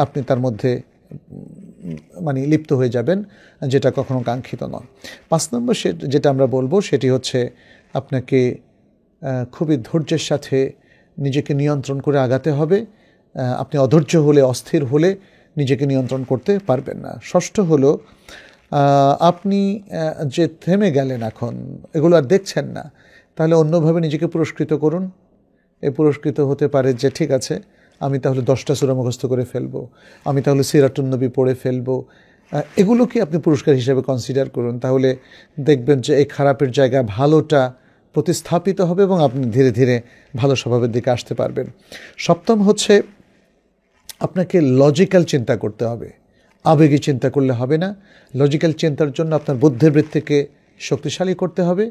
আপনি তার মধ্যে মানে লিপ্ত হয়ে যাবেন, যেটা কখনো কাঙ্ক্ষিত নয়। 5 নম্বর যেটা আমরা বলবো সেটি হচ্ছে, আপনাকে খুবই ধৈর্যের সাথে নিজেকে নিয়ন্ত্রণ করে আগাতে হবে। আপনি অধৈর্য হলে, অস্থির হলে নিজেকে নিয়ন্ত্রণ করতে পারবেন না। ষষ্ঠ হলো, আপনি যে থেমে গেলেন, এখন এগুলো আর দেখছেন না, তাহলে অন্যভাবে নিজেকে পুরস্কৃত করুন। পুরস্কৃত হতে পারে যে ঠিক আছে, আমি তাহলে 10টা সূরা মুখস্থ করে ফেলবো, আমি তাহলে সিরাতুন নবী পড়ে ফেলবো। এগুলোকে আপনি পুরস্কার হিসেবে কনসিডার করুন। তাহলে দেখবেন যে এই খারাপের জায়গায় ভালোটা প্রতিস্থাপিত হবে এবং আপনি ধীরে ধীরে ভালো স্বভাবের দিকে আসতে পারবেন। সপ্তম হচ্ছে, আপনাকে লজিক্যাল চিন্তা করতে হবে, আবেগী চিন্তা করলে হবে না। লজিক্যাল চিন্তার জন্য আপনার বুদ্ধির বৃত্তিকে শক্তিশালী করতে হবে।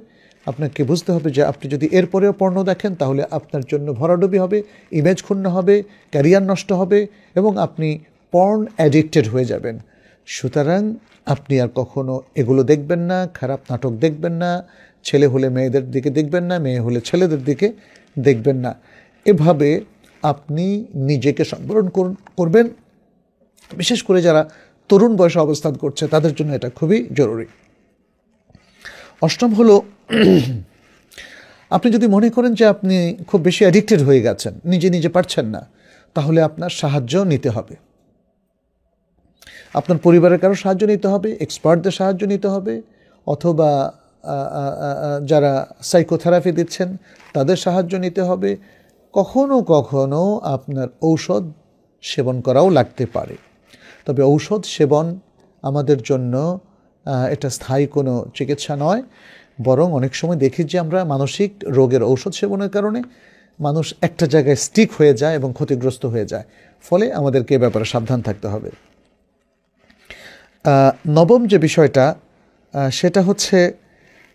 আপনাকে বুঝতে হবে যে আপনি যদি এরপরেও পর্ণ দেখেন তাহলে আপনার জন্য ভরাডুবি হবে, ইমেজ ক্ষুণ্ণ হবে, ক্যারিয়ার নষ্ট হবে এবং আপনি পর্ন অ্যাডিক্টেড হয়ে যাবেন। সুতরাং আপনি আর কখনো এগুলো দেখবেন না, খারাপ নাটক দেখবেন না, ছেলে হলে মেয়েদের দিকে দেখবেন না, মেয়ে হলে ছেলেদের দিকে দেখবেন না। এভাবে আপনি নিজেকে সংবরণ করবেন। বিশেষ করে যারা তরুণ বয়সে অবস্থান করছে তাদের জন্য এটা খুবই জরুরি। অষ্টম হলো, আপনি যদি মনে করেন যে আপনি খুব বেশি অ্যাডিক্টেড হয়ে গেছেন, নিজে পারছেন না, তাহলে আপনার সাহায্য নিতে হবে। আপনার পরিবারের কারো সাহায্য নিতে হবে, এক্সপার্টদের সাহায্য নিতে হবে, অথবা যারা সাইকোথেরাপি দিচ্ছেন তাদের সাহায্য নিতে হবে। কখনো কখনো আপনার ঔষধ সেবন করাও লাগতে পারে। তবে ঔষধ সেবন আমাদের জন্য এটা স্থায়ী কোনো চিকিৎসা নয়, বরং অনেক সময় দেখি যে আমরা মানসিক রোগের ঔষধ সেবনের কারণে মানুষ একটা জায়গায় স্টিক হয়ে যায় এবং ক্ষতিগ্রস্ত হয়ে যায়। ফলে আমাদেরকে এ ব্যাপারে সাবধান থাকতে হবে। নবম যে বিষয়টা, সেটা হচ্ছে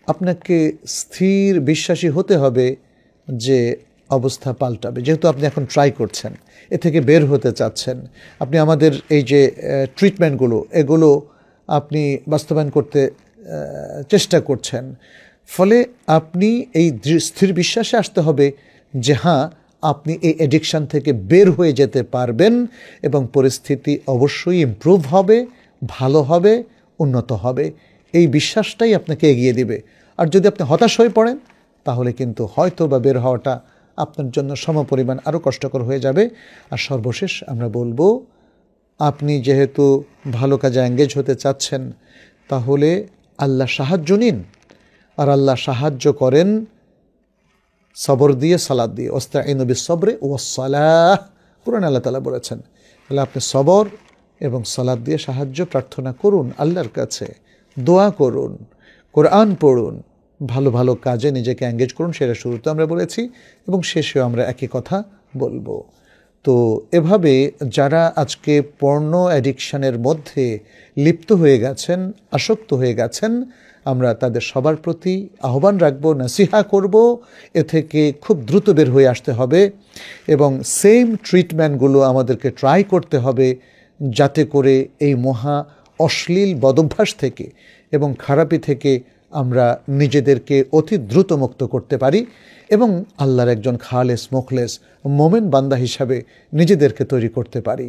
আপনাকে স্থির বিশ্বাসী হতে হবে যে অবস্থা পাল্টাবে। যেহেতু আপনি এখন ট্রাই করছেন, এ থেকে বের হতে চাচ্ছেন, আপনি আমাদের এই যে ট্রিটমেন্টগুলো এগুলো আপনি বাস্তবায়ন করতে চেষ্টা করছেন। ফলে আপনি এই স্থির বিশ্বাসে আসতে হবে যে হ্যাঁ, আপনি এই অ্যাডিকশান থেকে বের হয়ে যেতে পারবেন এবং পরিস্থিতি অবশ্যই ইমপ্রুভ হবে, ভালো হবে, উন্নত হবে। এই বিশ্বাসটাই আপনাকে এগিয়ে দিবে। আর যদি আপনি হতাশ হয়ে পড়েন তাহলে কিন্তু হয়তো বা বের হওয়াটা আপনার জন্য সমপরিমাণ আরও কষ্টকর হয়ে যাবে। আর সর্বশেষ আমরা বলবো, আপনি যেহেতু ভালো কাজে এঙ্গেজ হতে চাচ্ছেন তাহলে আল্লাহ সাহায্য নিন। আর আল্লাহ সাহায্য করেন সবর দিয়ে, সালাত দিয়ে। ওয়াস্তাইনু বিস-সবরি ওয়াস-সালাহ, কুরআনে আল্লাহ তাআলা বলেছেন। তাহলে আপনি সবর এবং সালাত দিয়ে সাহায্য প্রার্থনা করুন আল্লাহর কাছে, দোয়া করুন, কোরআন পড়ুন, ভালো ভালো কাজে নিজেকে এঙ্গেজ করুন, সেটা শুরুতে আমরা বলেছি এবং শেষেও আমরা একই কথা বলবো। তো এভাবে যারা আজকে পর্ন অ্যাডিকশানের মধ্যে লিপ্ত হয়ে গেছেন, আসক্ত হয়ে গেছেন, আমরা তাদের সবার প্রতি আহ্বান রাখবো, নসিহা করব, এ থেকে খুব দ্রুত বের হয়ে আসতে হবে এবং সেম ট্রিটমেন্টগুলো আমাদেরকে ট্রাই করতে হবে, যাতে করে এই মহা অশ্লীল বদভ্যাস থেকে এবং খারাপি থেকে আমরা নিজেদেরকে অতি দ্রুত মুক্ত করতে পারি এবং আল্লাহর একজন খালেস মুখলেস মোমেন বান্দা হিসাবে নিজেদেরকে তৈরি করতে পারি।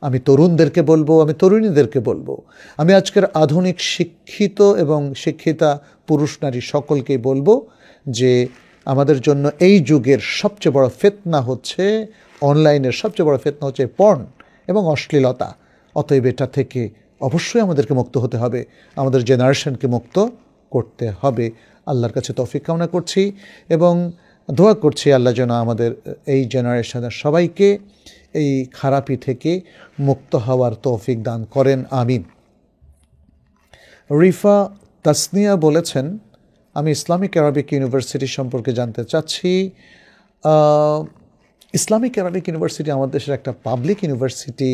আমি তরুণদেরকে বলবো, আমি তরুণীদেরকে বলবো, আমি আজকের আধুনিক শিক্ষিত এবং শিক্ষিতা পুরুষ নারী সকলকেই বলবো যে আমাদের জন্য এই যুগের সবচেয়ে বড় ফিতনা হচ্ছে, অনলাইনের সবচেয়ে বড় ফিতনা হচ্ছে পর্ন এবং অশ্লীলতা। অতএব এটা থেকে অবশ্যই আমাদেরকে মুক্ত হতে হবে, আমাদের জেনারেশনকে মুক্ত করতে হবে। আল্লাহর কাছে তৌফিক কামনা করছি এবং দোয়া করছি আল্লাহ যেন আমাদের এই জেনারেশনের সবাইকে এই খারাপি থেকে মুক্ত হওয়ার তৌফিক দান করেন, আমিন। রিফা তাসনিয়া বলেছেন, আমি ইসলামিক আরবিক ইউনিভার্সিটি সম্পর্কে জানতে চাচ্ছি। ইসলামিক আরবিক ইউনিভার্সিটি আমাদের দেশের একটা পাবলিক ইউনিভার্সিটি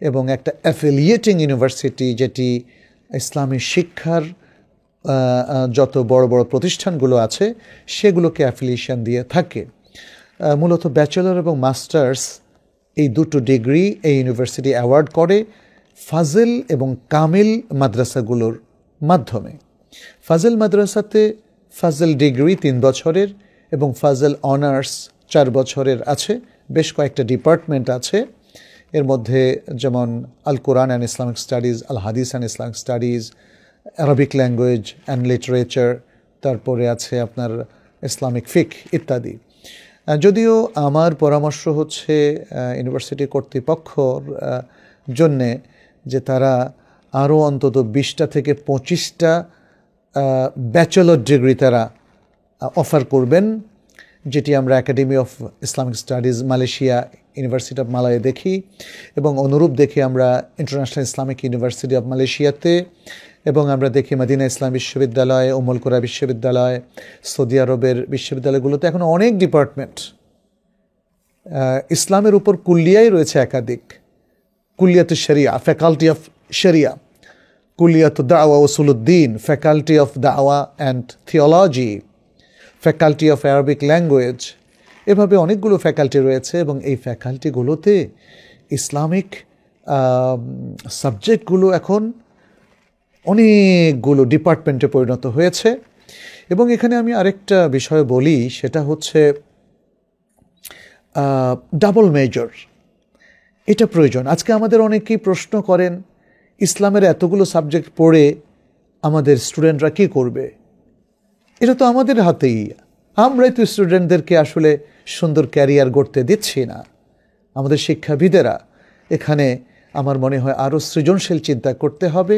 এবং একটা অ্যাফিলিয়েটিং ইউনিভার্সিটি, যেটি ইসলামী শিক্ষার যত বড় বড় প্রতিষ্ঠানগুলো আছে সেগুলোকে অ্যাফিলিয়েশন দিয়ে থাকে। মূলত ব্যাচেলর এবং মাস্টার্স এই দুটো ডিগ্রি এই ইউনিভার্সিটি অ্যাওয়ার্ড করে ফাজেল এবং কামিল মাদ্রাসাগুলোর মাধ্যমে। ফাজেল মাদ্রাসাতে ফাজেল ডিগ্রি 3 বছরের এবং ফাজেল অনার্স 4 বছরের আছে। বেশ কয়েকটা ডিপার্টমেন্ট আছে, এর মধ্যে যেমন আল কোরআন অ্যান্ড ইসলামিক স্টাডিজ, আল হাদিস and Islamic studies, Arabic language and literature, তারপরে আছে আপনার ইসলামিক ফিক ইত্যাদি। যদিও আমার পরামর্শ হচ্ছে ইউনিভার্সিটি কর্তৃপক্ষর জন্যে যে তারা আরও অন্তত 20টা থেকে 25টা ব্যাচেলর ডিগ্রি তারা অফার করবেন, যেটি আমরা academy of Islamic studies Malaysia, university of Malaya দেখি এবং অনুরূপ দেখি আমরা ইন্টারন্যাশনাল ইসলামিক ইউনিভার্সিটি অফ মালয়েশিয়াতে, এবং আমরা দেখি মদিনা ইসলাম বিশ্ববিদ্যালয়, উম্মুল কুরা বিশ্ববিদ্যালয়, সৌদি আরবের বিশ্ববিদ্যালয়গুলোতে এখন অনেক ডিপার্টমেন্ট। ইসলামের উপর কুল্লিয়াই রয়েছে একাধিক, কুল্লিয়াত শরিয়া, ফ্যাকাল্টি অফ শরিয়া, কুল্লিয়াত দাওয়া উসুলুদ্দিন, ফ্যাকাল্টি অফ দাওয়া and theology, faculty of Arabic language, এভাবে অনেকগুলো ফ্যাকাল্টি রয়েছে এবং এই ফ্যাকাল্টিগুলোতে ইসলামিক সাবজেক্টগুলো এখন অনেকগুলো ডিপার্টমেন্টে পরিণত হয়েছে। এবং এখানে আমি আরেকটা বিষয় বলি, সেটা হচ্ছে ডাবল মেজর, এটা প্রয়োজন। আজকে আমাদের অনেকেই প্রশ্ন করেন, ইসলামের এতগুলো সাবজেক্ট পড়ে আমাদের স্টুডেন্টরা কী করবে? এটা তো আমাদের হাতেই, আমরাই তো স্টুডেন্টদেরকে আসলে সুন্দর ক্যারিয়ার গড়তে দিচ্ছি না। আমাদের শিক্ষাবিদেরা এখানে আমার মনে হয় আরও সৃজনশীল চিন্তা করতে হবে,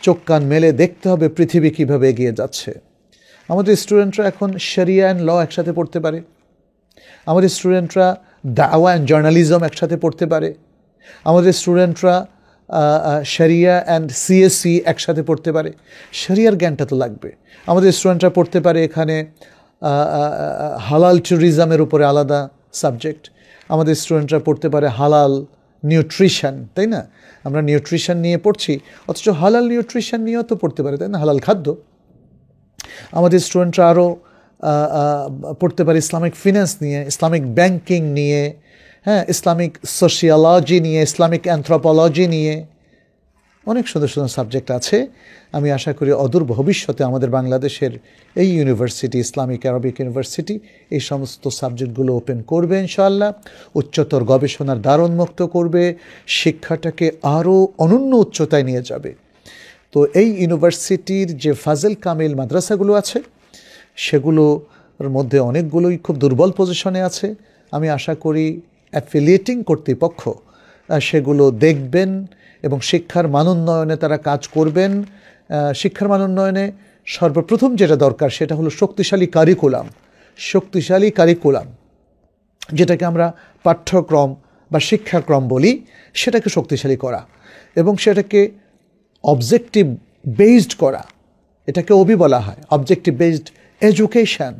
চোখ কান মেলে দেখতে হবে পৃথিবী কীভাবে এগিয়ে যাচ্ছে। আমাদের স্টুডেন্টরা এখন শরিয়া অ্যান্ড ল একসাথে পড়তে পারে, আমাদের স্টুডেন্টরা দাওয়া অ্যান্ড জার্নালিজম একসাথে পড়তে পারে, আমাদের স্টুডেন্টরা শরিয়া অ্যান্ড সিএসসি একসাথে পড়তে পারে। শরিয়ার জ্ঞানটা তো লাগবে। আমাদের স্টুডেন্টরা পড়তে পারে এখানে হালাল ট্যুরিজমের উপরে আলাদা সাবজেক্ট, আমাদের স্টুডেন্টরা পড়তে পারে হালাল নিউট্রিশন, তাই না? আমরা নিউট্রিশন নিয়ে পড়ছি, অথচ হালাল নিউট্রিশন নিয়েও তো পড়তে পারে, তাই না? হালাল খাদ্য। আমাদের স্টুডেন্টরা আরও পড়তে পারে ইসলামিক ফিন্যান্স নিয়ে, ইসলামিক ব্যাংকিং নিয়ে, হ্যাঁ, ইসলামিক সোশিয়োলজি নিয়ে, ইসলামিক অ্যানথ্রোপোলজি নিয়ে, অনেক সুন্দর সুন্দর সাবজেক্ট আছে। আমি আশা করি অদূর ভবিষ্যতে আমাদের বাংলাদেশের এই ইউনিভার্সিটি, ইসলামিক আরবিক ইউনিভার্সিটি, এই সমস্ত সাবজেক্টগুলো ওপেন করবে ইনশাআল্লাহ, উচ্চতর গবেষণার দ্বার উন্মুক্ত করবে, শিক্ষাটাকে আরও অনন্য উচ্চতায় নিয়ে যাবে। তো এই ইউনিভার্সিটির যে ফাজেল কামিল মাদ্রাসাগুলো আছে সেগুলোর মধ্যে অনেকগুলোই খুব দুর্বল পজিশনে আছে। আমি আশা করি অ্যাফিলিয়েটিং কর্তৃপক্ষ সেগুলো দেখবেন এবং শিক্ষার মানোন্নয়নে তারা কাজ করবেন। শিক্ষার মানোন্নয়নে সর্বপ্রথম যেটা দরকার সেটা হলো শক্তিশালী কারিকুলাম, যেটাকে আমরা পাঠ্যক্রম বা শিক্ষাক্রম বলি, সেটাকে শক্তিশালী করা এবং সেটাকে অবজেক্টিভ বেসড করা, এটাকে অবি বলা হয়, অবজেক্টিভ বেসড এডুকেশন।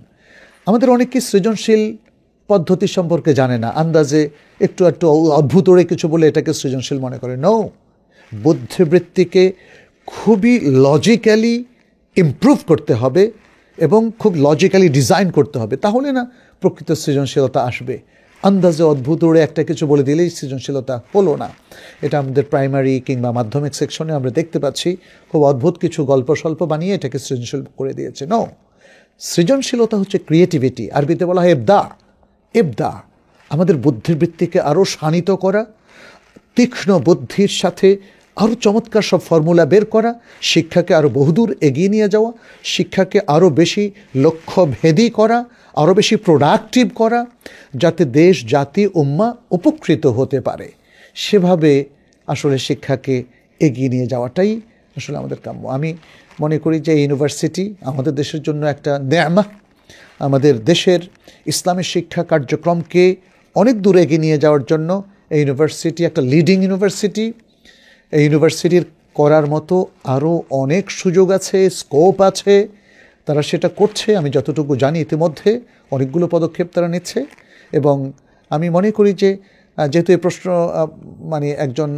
আমাদের অনেকে সৃজনশীল পদ্ধতি সম্পর্কে জানে না, আন্দাজে একটু একটু অদ্ভুত ওরে কিছু বলে এটাকে সৃজনশীল মনে করে। নো, বুদ্ধিবৃত্তিকে খুবই লজিক্যালি ইমপ্রুভ করতে হবে এবং খুব লজিক্যালি ডিজাইন করতে হবে, তাহলে না প্রকৃত সৃজনশীলতা আসবে। আন্দাজে অদ্ভুত ওড়ে একটা কিছু বলে দিলেই সৃজনশীলতা হলো না। এটা আমাদের প্রাইমারি কিংবা মাধ্যমিক সেকশনে আমরা দেখতে পাচ্ছি, খুব অদ্ভুত কিছু গল্প স্বল্প বানিয়ে এটাকে সৃজনশীল করে দিয়েছে। নো, সৃজনশীলতা হচ্ছে ক্রিয়েটিভিটি, আরবিতে বলা হয় এবদা। এবদা আমাদের বুদ্ধিবৃত্তিকে আরও শানিত করা, তীক্ষ্ণ বুদ্ধির সাথে আরও চমৎকার সব ফর্মুলা বের করা, শিক্ষাকে আরও বহুদূর এগিয়ে নিয়ে যাওয়া, শিক্ষাকে আরও বেশি লক্ষ্যভেদী করা, আরও বেশি প্রোডাক্টিভ করা, যাতে দেশ জাতি উম্মাহ উপকৃত হতে পারে। সেভাবে আসলে শিক্ষাকে এগিয়ে নিয়ে যাওয়াটাই আসলে আমাদের কাম্য। আমি মনে করি যে ইউনিভার্সিটি আমাদের দেশের জন্য একটা নেয়ামত। আমাদের দেশের ইসলামী শিক্ষা কার্যক্রমকে অনেক দূর এগিয়ে নিয়ে যাওয়ার জন্য এই ইউনিভার্সিটি একটা লিডিং ইউনিভার্সিটি। এই ইউনিভার্সিটির করার মতো আরও অনেক সুযোগ আছে, স্কোপ আছে, তারা সেটা করছে। আমি যতটুকু জানি ইতিমধ্যে অনেকগুলো পদক্ষেপ তারা নিচ্ছে। এবং আমি মনে করি যে যেহেতু এই প্রশ্ন মানে একজন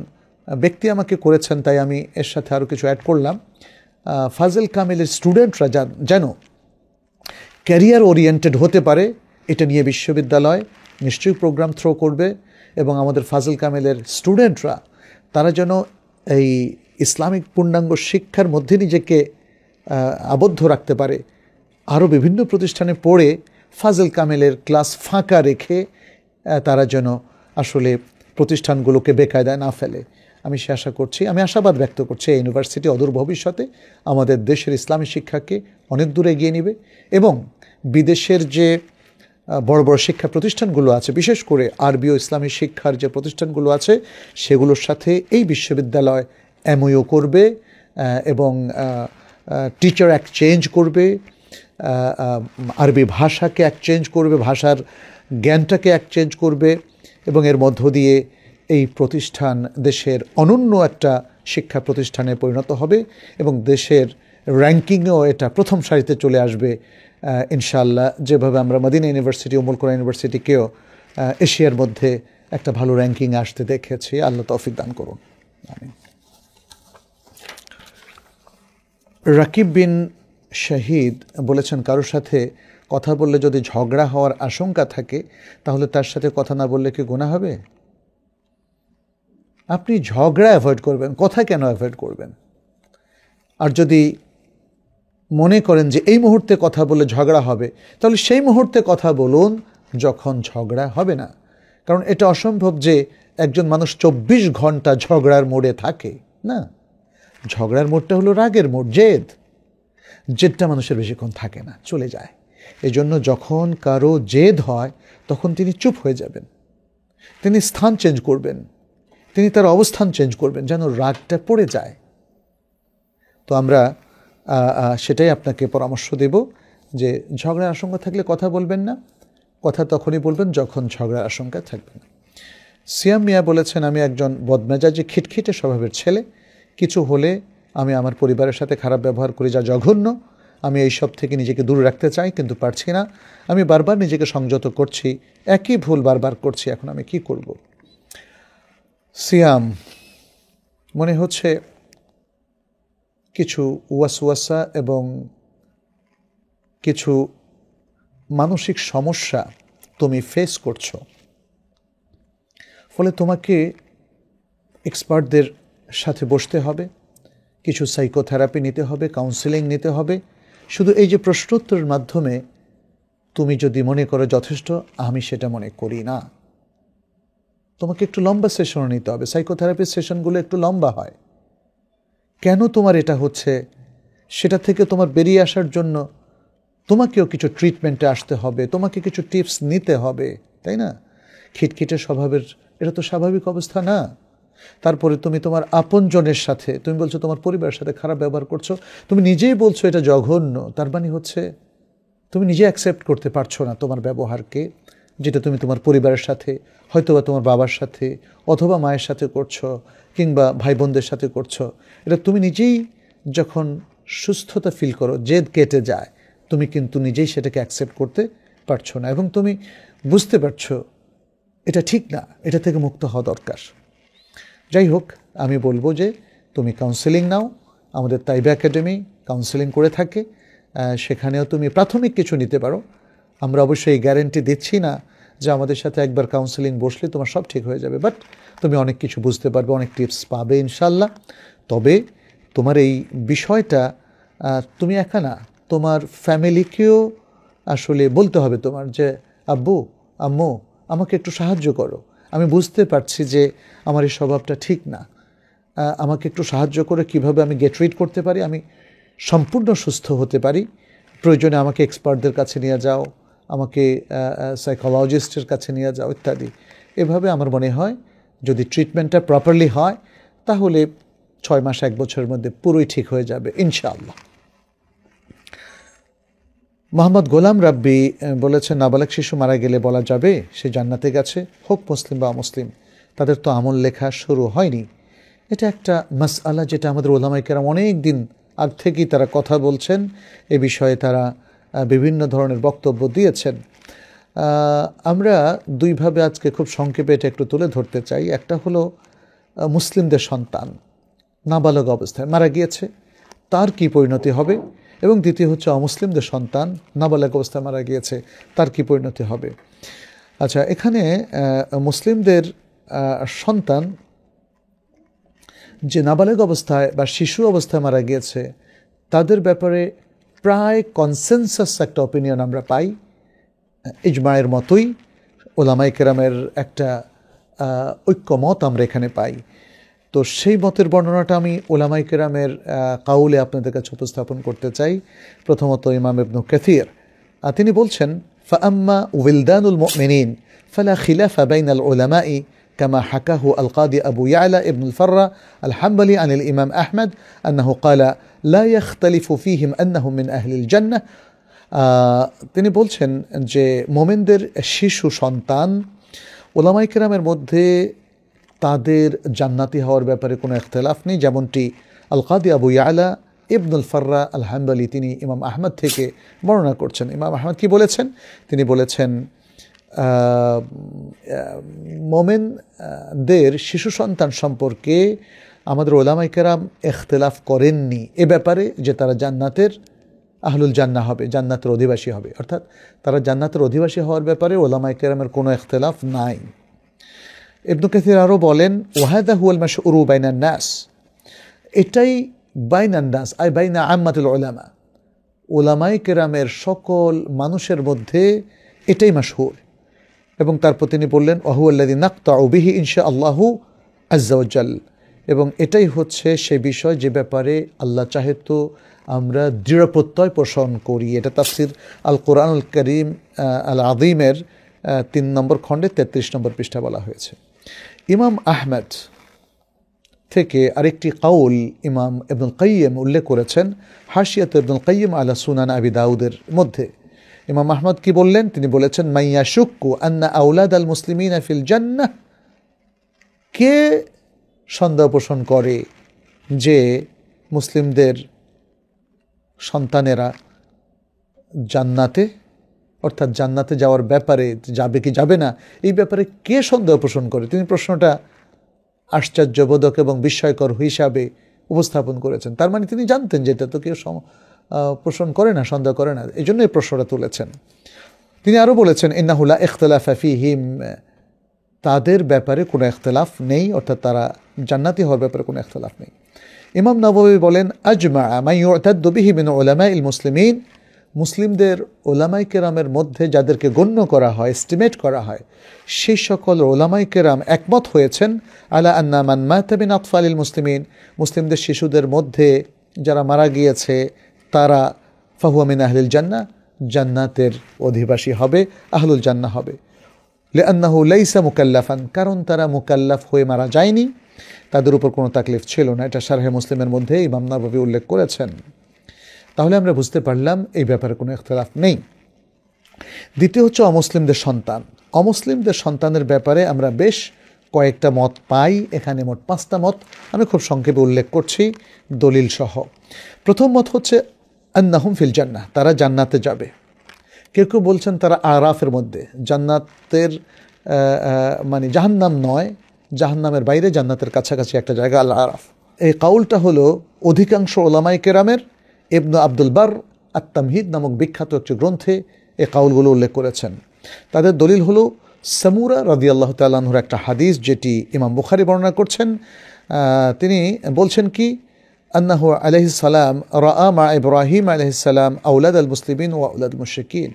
ব্যক্তি আমাকে করেছেন, তাই আমি এর সাথে আরও কিছু অ্যাড করলাম। ফাজিল কামিলের স্টুডেন্টরা যেন ক্যারিয়ার ওরিয়েন্টেড হতে পারে, এটা নিয়ে বিশ্ববিদ্যালয় নিশ্চয়ই প্রোগ্রাম থ্রো করবে। এবং আমাদের ফাজিল কামিলের স্টুডেন্টরা তারা যেন এই ইসলামিক পূর্ণাঙ্গ শিক্ষার মধ্যে নিজেকে আবদ্ধ রাখতে পারে। আরও বিভিন্ন প্রতিষ্ঠানে পড়ে ফাজিল কামিলের ক্লাস ফাঁকা রেখে তারা যেন আসলে প্রতিষ্ঠানগুলোকে বেকায়দায় না ফেলে। আমি সে আশা করছি, আমি আশাবাদ ব্যক্ত করছি এই ইউনিভার্সিটি অদূর ভবিষ্যতে আমাদের দেশের ইসলামী শিক্ষাকে অনেক দূরে এগিয়ে নেবে। এবং বিদেশের যে বড় বড় শিক্ষা প্রতিষ্ঠানগুলো আছে, বিশেষ করে আরবি ও ইসলামী শিক্ষার যে প্রতিষ্ঠানগুলো আছে, সেগুলোর সাথে এই বিশ্ববিদ্যালয় এমওইউ করবে এবং টিচার এক্সচেঞ্জ করবে, আরবি ভাষাকে এক্সচেঞ্জ করবে, ভাষার জ্ঞানটাকে এক্সচেঞ্জ করবে। এবং এর মধ্য দিয়ে এই প্রতিষ্ঠান দেশের অনন্য একটা শিক্ষা প্রতিষ্ঠানে পরিণত হবে এবং দেশের র্যাঙ্কিংয়েও এটা প্রথম সারিতে চলে আসবে ইনশাআল্লাহ। যেভাবে আমরা মদিনা ইউনিভার্সিটি, উম্মুল কোরআন ইউনিভার্সিটিকেও এশিয়ার মধ্যে একটা ভালো র্যাঙ্কিং আসতে দেখেছি। আল্লাহ তৌফিক দান করুন। রাকিব বিন শাহিদ বলেছেন, কারোর সাথে কথা বললে যদি ঝগড়া হওয়ার আশঙ্কা থাকে, তাহলে তার সাথে কথা না বললে কি গুনাহ হবে? আপনি ঝগড়া অ্যাভয়েড করবেন, কথা কেন অ্যাভয়েড করবেন? আর যদি মনে করেন যে এই মুহূর্তে কথা বলে ঝগড়া হবে, তাহলে সেই মুহূর্তে কথা বলুন যখন ঝগড়া হবে না। কারণ এটা অসম্ভব যে একজন মানুষ 24 ঘন্টা ঝগড়ার মোড়ে থাকে, না। ঝগড়ার মোড়টা হলো রাগের মোড়, জেদটা মানুষের বেশিক্ষণ থাকে না, চলে যায়। এজন্য যখন কারো জেদ হয় তখন তিনি চুপ হয়ে যাবেন, তিনি স্থান চেঞ্জ করবেন, তিনি তার অবস্থান চেঞ্জ করবেন, যেন রাগটা পড়ে যায়। তো আমরা সেটাই আপনাকে পরামর্শ দেব যে ঝগড়ার আশঙ্কা থাকলে কথা বলবেন না, কথা তখনই বলবেন যখন ঝগড়ার আশঙ্কা থাকবে না। সিয়াম মিয়া বলেছেন, আমি একজন বদমেজাজি খিটখিটে স্বভাবের ছেলে, কিছু হলে আমি আমার পরিবারের সাথে খারাপ ব্যবহার করি, যা জঘন্য। আমি এই সব থেকে নিজেকে দূরে রাখতে চাই, কিন্তু পারছি না। আমি বারবার নিজেকে সংযত করছি, একই ভুল বারবার করছি, এখন আমি কি করব? সিয়াম, মনে হচ্ছে কিছু ওয়াসওয়াসা এবং কিছু মানসিক সমস্যা তুমি ফেস করছো, ফলে তোমাকে এক্সপার্টদের সাথে বসতে হবে, কিছু সাইকোথেরাপি নিতে হবে, কাউন্সেলিং নিতে হবে। শুধু এই যে প্রশ্নোত্তরের মাধ্যমে তুমি যদি মনে করো যথেষ্ট, আমি সেটা মনে করি না। তোমাকে একটু লম্বা সেশনও নিতে হবে। সাইকোথেরাপির সেশনগুলো একটু লম্বা হয়। কেন তোমার এটা হচ্ছে সেটা থেকে তোমার বেরিয়ে আসার জন্য তোমাকেও কিছু ট্রিটমেন্টে আসতে হবে, তোমাকে কিছু টিপস নিতে হবে, তাই না? খিটখিটে স্বভাবের এটা তো স্বাভাবিক অবস্থা না। তারপরে তুমি তোমার আপনজনের সাথে, তুমি বলছো তোমার পরিবারের সাথে খারাপ ব্যবহার করছো, তুমি নিজেই বলছো এটা জঘন্য। তার মানে হচ্ছে তুমি নিজে অ্যাকসেপ্ট করতে পারছো না তোমার ব্যবহারকে, যেটা তুমি তোমার পরিবারের সাথে, হয়তোবা তোমার বাবার সাথে অথবা মায়ের সাথে করছো, কিংবা ভাই বোনদের সাথে করছো। এটা তুমি নিজেই যখন সুস্থতা ফিল করো, জেদ কেটে যায়, তুমি কিন্তু নিজেই সেটাকে অ্যাকসেপ্ট করতে পারছো না এবং তুমি বুঝতে পারছো এটা ঠিক না, এটা থেকে মুক্ত হওয়া দরকার। যাই হোক, আমি বলবো যে তুমি কাউন্সেলিং নাও। আমাদের তাইবা একাডেমি কাউন্সেলিং করে থাকে, সেখানেও তুমি প্রাথমিক কিছু নিতে পারো। আমরা অবশ্যই গ্যারেন্টি দিচ্ছি না যে আমাদের সাথে একবার কাউন্সেলিং বসলে তোমার সব ঠিক হয়ে যাবে, বাট তুমি অনেক কিছু বুঝতে পারবে, অনেক টিপস পাবে ইনশাল্লাহ। তবে তোমার এই বিষয়টা তুমি একা না, তোমার ফ্যামিলিকেও আসলে বলতে হবে তোমার যে আব্বু আম্মু আমাকে একটু সাহায্য করো, আমি বুঝতে পারছি যে আমার এই স্বভাবটা ঠিক না, আমাকে একটু সাহায্য করে কিভাবে আমি গেট রিড করতে পারি, আমি সম্পূর্ণ সুস্থ হতে পারি। প্রয়োজনে আমাকে এক্সপার্টদের কাছে নিয়ে যাও, আমাকে সাইকোলজিস্টের কাছে নিয়ে যাও ইত্যাদি। এভাবে আমার মনে হয় যদি ট্রিটমেন্টটা প্রপারলি হয় তাহলে 6 মাস 1 বছরের মধ্যে পুরোই ঠিক হয়ে যাবে ইনশাআল্লাহ। মোহাম্মদ গোলাম রাব্বি বলেছেন, নাবালক শিশু মারা গেলে বলা যাবে সে জান্নাতে গেছে, হোক মুসলিম বা অমুসলিম, তাদের তো আমল লেখা শুরু হয়নি। এটা একটা মাসআলা যেটা আমাদের ওলামায়ে কেরাম অনেক দিন আগ থেকেই তারা কথা বলছেন, এ বিষয়ে তারা বিভিন্ন ধরনের বক্তব্য দিয়েছেন। আমরা দুইভাবে আজকে খুব সংক্ষেপে এটা একটু তুলে ধরতে চাই। একটা হলো মুসলিমদের সন্তান নাবালক অবস্থায় মারা গিয়েছে, তার কি পরিণতি হবে, এবং দ্বিতীয় হচ্ছে অমুসলিমদের সন্তান নাবালক অবস্থায় মারা গিয়েছে, তার কি পরিণতি হবে। আচ্ছা, এখানে মুসলিমদের সন্তান যে নাবালক অবস্থায় বা শিশু অবস্থায় মারা গিয়েছে তাদের ব্যাপারে প্রায় কনসেনসাস একটা অপিনিয়ন আমরা পাই, ইজমায়ের মতোই ওলামায়ে কেরামের একটা ঐক্যমত আমরা এখানে পাই। তো সেই মতের বর্ণনাটা আমি ওলামায়ে কেরামের কাউলে আপনাদের কাছে উপস্থাপন করতে চাই। প্রথমত ইমাম ইবনে কাসির তিনি বলছেন, ফাআম্মা উইলদানুল মুমিনিন ফালা খিলাফা বাইনাল উলামাই كما حكاه القاضي أبو يعلى ابن الفرة الحنبلي عن الإمام أحمد أنه قال لا يختلف فيهم أنهم من أهل الجنة। তিনি বলছেন যে মোমেনদের শিশু সন্তান উলামায়ে কেরামের মধ্যে তাদের জান্নাতি হওয়ার ব্যাপারে কোনো ইখতিলাফ নেই, যেমনটি আল কাদি আবু ইয়ালা ইবনুল ফাররা আল হানবলি তিনি ইমাম আহমদ থেকে বর্ণনা করছেন। ইমাম আহমদ কি বলেছেন? তিনি বলেছেন মোমেনদের শিশু সন্তান সম্পর্কে আমাদের ওলামায়ে কেরাম ইখতিলাফ করেননি এ ব্যাপারে যে তারা জান্নাতের আহলুল জান্নাহ হবে, জান্নাতের অধিবাসী হবে, অর্থাৎ তারা জান্নাতের অধিবাসী হওয়ার ব্যাপারে ওলামায়ে কেরামের কোনো ইখতিলাফ নাই। ইবনে কাসির আরও বলেন, ওয়াহাদা হুয়াল মাশহুরু বাইনান নাস, এটাই বাইনান নাস আই বাইনা আম্মাতুল উলামা, ওলামায়ে কেরামের সকল মানুষের মধ্যে এটাই মাশহুর। এবং তারপর তিনি বললেন, ওয়াহুয়াল্লাযী নাকতাউ বিহি ইনশাআল্লাহু আযজা ওয়া জাল, এবং এটাই হচ্ছে সেই বিষয় যে ব্যাপারে আল্লাহ চাহে তো আমরা দৃঢ় প্রত্যয় পোষণ করি। এটা তাফসির আল কোরআনুল কারীম আল আযীমের 3 নম্বর খণ্ডে 33 নম্বর পৃষ্ঠা বলা হয়েছে। ইমাম আহমদ থেকে আরেকটি কাউল ইমাম ইবনুল কাইয়্যিম উল্লেখ করেছেন হাশিয়াত ইবনুল কাইয়্যিম আলা সুনান আবি দাউদের মধ্যে। ইমাম আহমদ কি বললেন? তিনি বলেছেন, মাইয়া শুক্কু আন্না আউলাদ আল মুসলিমিনা ফিল জান্নাহ, কে সন্দেহ পোষণ করে যে মুসলিমদের সন্তানেরা জান্নাতে, অর্থাৎ জান্নাতে যাওয়ার ব্যাপারে যাবে কি যাবে না এই ব্যাপারে কে সন্দেহ পোষণ করে, তিনি প্রশ্নটা আশ্চর্যবোধক এবং বিস্ময়কর হিসাবে উপস্থাপন করেছেন। তার মানে তিনি জানতেন যে এটা তো কেউ পোষণ করে না, সন্দেহ করে না, এই জন্য এই প্রশ্নটা তুলেছেন। তিনি আরও বলেছেন, ইন্নাহু লা ইখতিলাফা ফীহিম, তাদের ব্যাপারে কোনো ইখতিলাফ নেই, অর্থাৎ তারা জান্নাতি হওয়ার ব্যাপারে কোনো ইখতিলাফ নেই। ইমাম নববী বলেন, আজমা মান ইউতাদ্দু বিহি মিন উলামাইল মুসলিমিন, মুসলিমদের ওলামায়ে কেরামের মধ্যে যাদেরকে গণ্য করা হয়, এস্টিমেট করা হয়, সেই সকল ওলামায়ে কেরাম একমত হয়েছেন আলা আন্না মান মাতা মিন আতফালিল মুসলিমিন, মুসলিমদের শিশুদের মধ্যে যারা মারা গিয়েছে তারা ফাহুয়া মিন আহলিল জান্নাহ, জান্নাতের অধিবাসী হবে, আহলুল জান্নাহ হবে। লিআন্নাহু লাইসা মুকাল্লাফান, কারণ তারা মুকাল্লাফ হয়ে মারা যায়নি, তাদের উপর কোনো তাকলিফ ছিল না। এটা শারহে মুসলিমের মধ্যে ইমাম নববী উল্লেখ করেছেন। তাহলে আমরা বুঝতে পারলাম এই ব্যাপারে কোনো ইখতিলাফ নেই। দ্বিতীয় হচ্ছে অমুসলিমদের সন্তান। অমুসলিমদের সন্তানের ব্যাপারে আমরা বেশ কয়েকটা মত পাই। এখানে মোট 5টা মত আমি খুব সংক্ষেপে উল্লেখ করছি দলিল সহ। প্রথম মত হচ্ছে আন্নাহুম ফিল জান্নাহ, তারা জান্নাতে যাবে। কেউ কেউ বলছেন তারা আরাফের মধ্যে, জান্নাতের মানে জাহান্নাম নয়, জাহান্নামের বাইরে জান্নাতের কাছাকাছি একটা জায়গা আল আরাফ। এই কাউলটা হলো অধিকাংশ ওলামায়ে কেরামের। ইবনে আব্দুল বার আত-তামহিদ নামক বিখ্যাত একটি গ্রন্থে এই কাউলগুলো উল্লেখ করেছেন। তাদের দলিল হলো সামুরা রাদিয়াল্লাহু তাআলা আনহুর একটা হাদিস, যেটি ইমাম বুখারী বর্ণনা করছেন। তিনি বলছেন কি, আন্নাহু আলাইহিস সালাম রাআ মা ইব্রাহিম আলাইহিস সালাম আওলাদ আল মুসলিমিন ওয়া আওলাদ মুশরিকিন,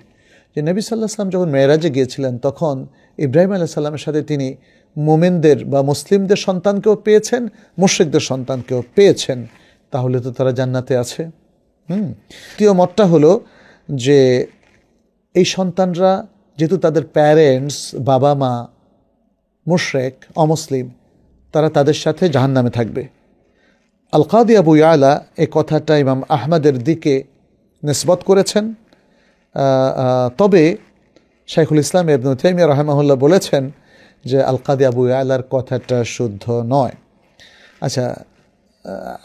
যে নবী সাল্লাল্লাহু আলাইহি ওয়াসাল্লাম যখন মেরাজে গিয়েছিলেন তখন ইব্রাহিম আলাইহিস সালামের সাথে তিনি মুমিনদের বা মুসলিমদের সন্তানকেও পেয়েছেন, মুশরিকদের সন্তানকেও পেয়েছেন। তাহলে তো তারা জান্নাতে আছে। দ্বিতীয় মতটা হলো যে এই সন্তানরা যেহেতু তাদের প্যারেন্টস বাবা মা মুশরিক অমুসলিম, তারা তাদের সাথে জাহান্নামে থাকবে। আল কাদি আবু ইয়ালা এই কথাটা ইমাম আহমদের দিকে নিসবত করেছেন। তবে শাইখুল ইসলাম ইবনে তাইমিয়া রাহিমাহুল্লাহ বলেছেন যে আল কাদি আবু ইয়ালার কথাটা শুদ্ধ নয়। আচ্ছা,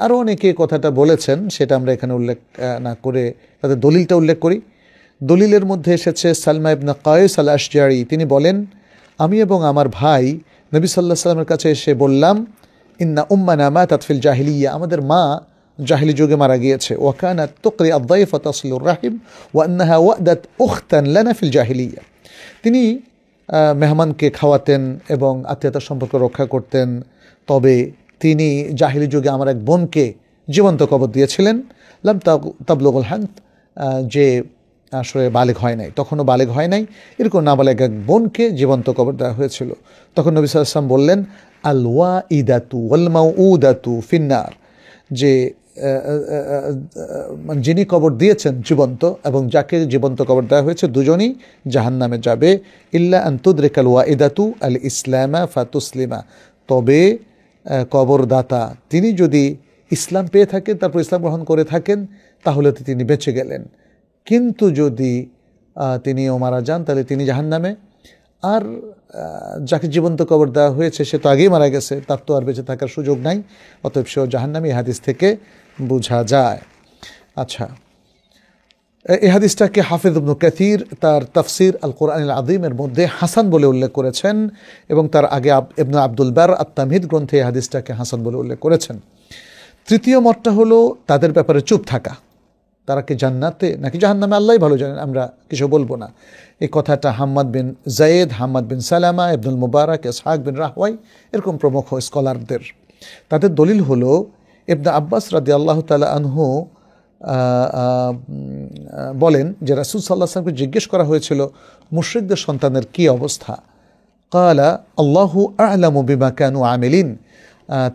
আরও অনেকে কথাটা বলেছেন, সেটা আমরা এখানে উল্লেখ না করে তাদের দলিলটা উল্লেখ করি। দলিলের মধ্যে এসেছে সালমা ইবনে কায়েস আল আশজারি, তিনি বলেন, আমি এবং আমার ভাই নবী সাল্লাল্লাহু আলাইহি ওয়াসাল্লামের কাছে এসে বললাম, ইন্না উম্মানা মাতাত ফিল জাহিলিয়া, আমাদের মা জাহিলি যুগে মারা গিয়েছে। ওয়া কানাত তুকরি আদ-দাইফ ওয়া তাসিলুর রাহিম ওয়া আন্নাহা ওয়াদাত উখতান লানা ফিল জাহিলিয়া। তিনি মেহমানকে খাওয়াতেন এবং আত্মীয়তার সম্পর্ক রক্ষা করতেন। তবে তিনি জাহিলি যুগে আমার এক বোনকে জীবন্ত কবর দিয়েছিলেন। লাম তাবলুগুল হান্ত, যে আসলে বালেগ হয় নাই, তখনও বালেগ হয় নাই, এরকম নাবালেগ এক বোনকে জীবন্ত কবর দেওয়া হয়েছিল। তখন নবী সাল্লাল্লাহু আলাইহি ওয়াসাল্লাম বললেন, আল ওয়াইদাতু ওয়াল মাউউদাতু ফিন্নার, যে যিনি কবর দিয়েছেন জীবন্ত এবং যাকে জীবন্ত কবর দেওয়া হয়েছে দুজনই জাহান্নামে যাবে। ইল্লা আন তুদরিকাল ওয়াইদাতু আল ইসলামা ফাতুসলিমা, তবে কবরদাতা তিনি যদি ইসলাম পেয়ে থাকেন, তারপর ইসলাম গ্রহণ করে থাকেন, তাহলে তো তিনি বেঁচে গেলেন। কিন্তু যদি তিনিও মারা যান, তাহলে তিনি জাহান্নামে। আর যাকে জীবন্ত কবর দেওয়া হয়েছে সে তো আগেই মারা গেছে, তার তো আর বেঁচে থাকার সুযোগ নাই, অতএব সেও জাহান্নামী, হাদিস থেকে বোঝা যায়। আচ্ছা, এই হাদিসটাকে হাফিজ ইবনে কাসির তার তাফসির আল কোরআনুল আযীমের মধ্যে হাসান বলে উল্লেখ করেছেন, এবং তার আগে ইবনে আব্দুল বার আত-তামহিদ গ্রন্থে এই হাদিসটাকে হাসান বলে উল্লেখ করেছেন। তৃতীয় মতটা হলো তাদের ব্যাপারে চুপ থাকা, তারা কি জান্নাতে নাকি জাহান্নামে আল্লাহই ভালো জানেন, আমরা কিছু বলবো না। এই কথাটা হাম্মাদ বিন জায়েদ, হাম্মাদ বিন সালামা, ইবনুল মুবারক, ইসহাক বিন রাহওয়াই, এরকম প্রমুখ স্কলারদের তাদের দলিল হলো ইবনে আব্বাস রাদিয়াল্লাহু তাআলা আনহু বলেন যে রাসূল সাল্লাল্লাহু আলাইহি ওয়াসাল্লামকে জিজ্ঞেস করা হয়েছিল মুশরিকদের সন্তানের কি অবস্থা। ক্বালা আল্লাহু আ'লামু বিমা কানু আমিলিন,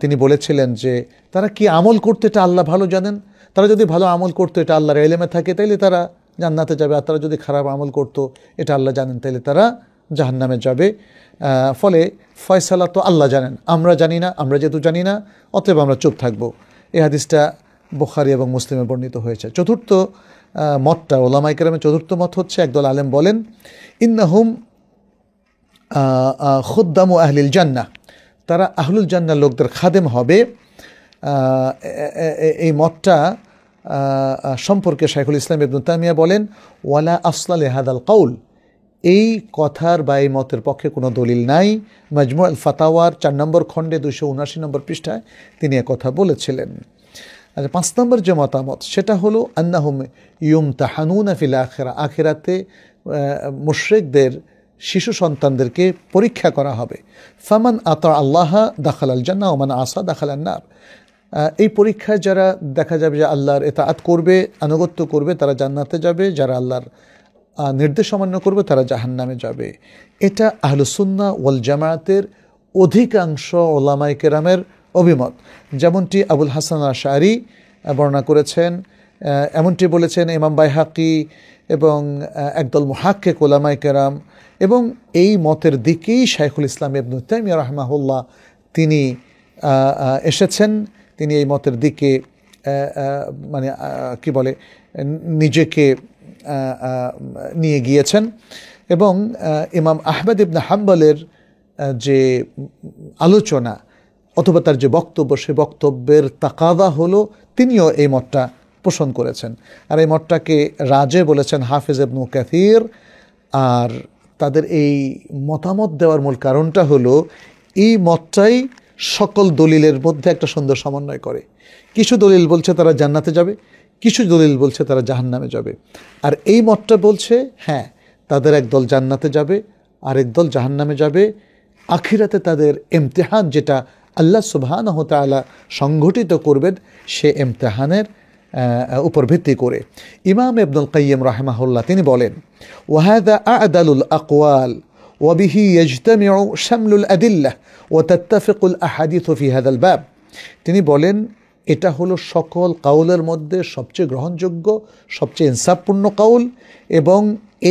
তিনি বলেছিলেন যে তারা কি আমল করতে এটা আল্লাহ ভালো জানেন। তারা যদি ভালো আমল করতো, এটা আল্লাহর ইলমে থাকে, তাইলে তারা জান্নাতে যাবে। আর তারা যদি খারাপ আমল করতো, এটা আল্লাহ জানেন, তাইলে তারা জাহান্নামে যাবে। ফলে ফয়সালা তো আল্লাহ জানেন, আমরা জানি না। আমরা যেহেতু জানি না, অতএব আমরা চুপ থাকবো। এই হাদিসটা বুখারী এবং মুসলিমে বর্ণিত হয়েছে। চতুর্থ মতটা ওলামায়ে কেরামের চতুর্থ মত হচ্ছে, একদল আলেম বলেন, ইন্নাহুম খুদ্দামু আহলিল জান্নাহ, তারা আহলুল জান্নাহ লোকদের খাদেম হবে। এই মতটা সম্পর্কে শাইখুল ইসলাম ইবনে তাইমিয়া বলেন, ওয়ালা আসলা লিহাদাল কাউল, এই কথার বা এই মতের পক্ষে কোনো দলিল নাই। মাজমু আল ফাতাওয়ার 4 নম্বর খণ্ডে 279 নম্বর পৃষ্ঠায় তিনি কথা বলেছিলেন। আর 5 নম্বর যে মতামত, সেটা হলো আন্নাহুম ইউমতাহানুনা ফিল আখিরা, আখিরাতে মুশরিকদের শিশু সন্তানদেরকে পরীক্ষা করা হবে। ফামান আতা আল্লাহ দাখালাল জান্নাহ ওয়া মান আসা দাখালান নার, এই পরীক্ষায় যারা দেখা যাবে যে আল্লাহর ইতাআত করবে, আনুগত্য করবে, তারা জান্নাতে যাবে। যারা আল্লাহর নির্দেশ অমান্য করবে, তারা জাহান্নামে যাবে। এটা আহলুস সুন্নাহ ওয়াল জামায়াতের অধিকাংশ ওলামায়ে কেরামের অভিমত। যেমনটি আবুল হাসান আশআরী বর্ণনা করেছেন, এমনটি বলেছেন ইমাম বাইহাকি এবং একদল মুহাক্কিক ওলামায়ে কেরাম, এবং এই মতের দিকেই শাইখুল ইসলাম ইবনে তাইমিয়া রাহিমাহুল্লাহ তিনি এসেছেন। তিনি এই মতের দিকে মানে কি বলে নিজেকে নিয়ে গিয়েছেন। এবং ইমাম আহমদ ইবনে হাম্বলের যে আলোচনা অথবা তার যে বক্তব্য, সে বক্তব্যের তাকাদা হলো তিনিও এই মতটা পোষণ করেছেন। আর এই মতটাকে রাজে বলেছেন হাফিজ ইবনে কাসির। আর তাদের এই মতামত দেওয়ার মূল কারণটা হলো এই মতটাই সকল দলিলের মধ্যে একটা সুন্দর সমন্বয় করে। কিছু দলিল বলছে তারা জান্নাতে যাবে, কিছু দলিল বলছে তারা জাহান্নামে যাবে। আর এই মতটা বলছে হ্যাঁ, তাদের একদল জান্নাতে যাবে, আরেক দল জাহান্নামে যাবে। আখিরাতে তাদের ইমতিহান যেটা আল্লাহ সুবহানাহু ওয়া তাআলা সংগঠিত করবেন, সে ইমতিহানের উপর ভিত্তি করে। ইমাম ইবনুল কাইয়িম রাহিমাহুল্লাহ তিনি বলেন, ওয়াহাদা আ'দালুল আকওয়াল ওয়া বিহি ইয়াজতামিউ শামলুল আদিল্লাহ ওয়া তাত্তাফিকুল আহাদিথু ফি হাযাল বাব। তিনি বলেন এটা হলো সকল কাউলের মধ্যে সবচেয়ে গ্রহণযোগ্য, সবচেয়ে ইনসাফপূর্ণ কাউল, এবং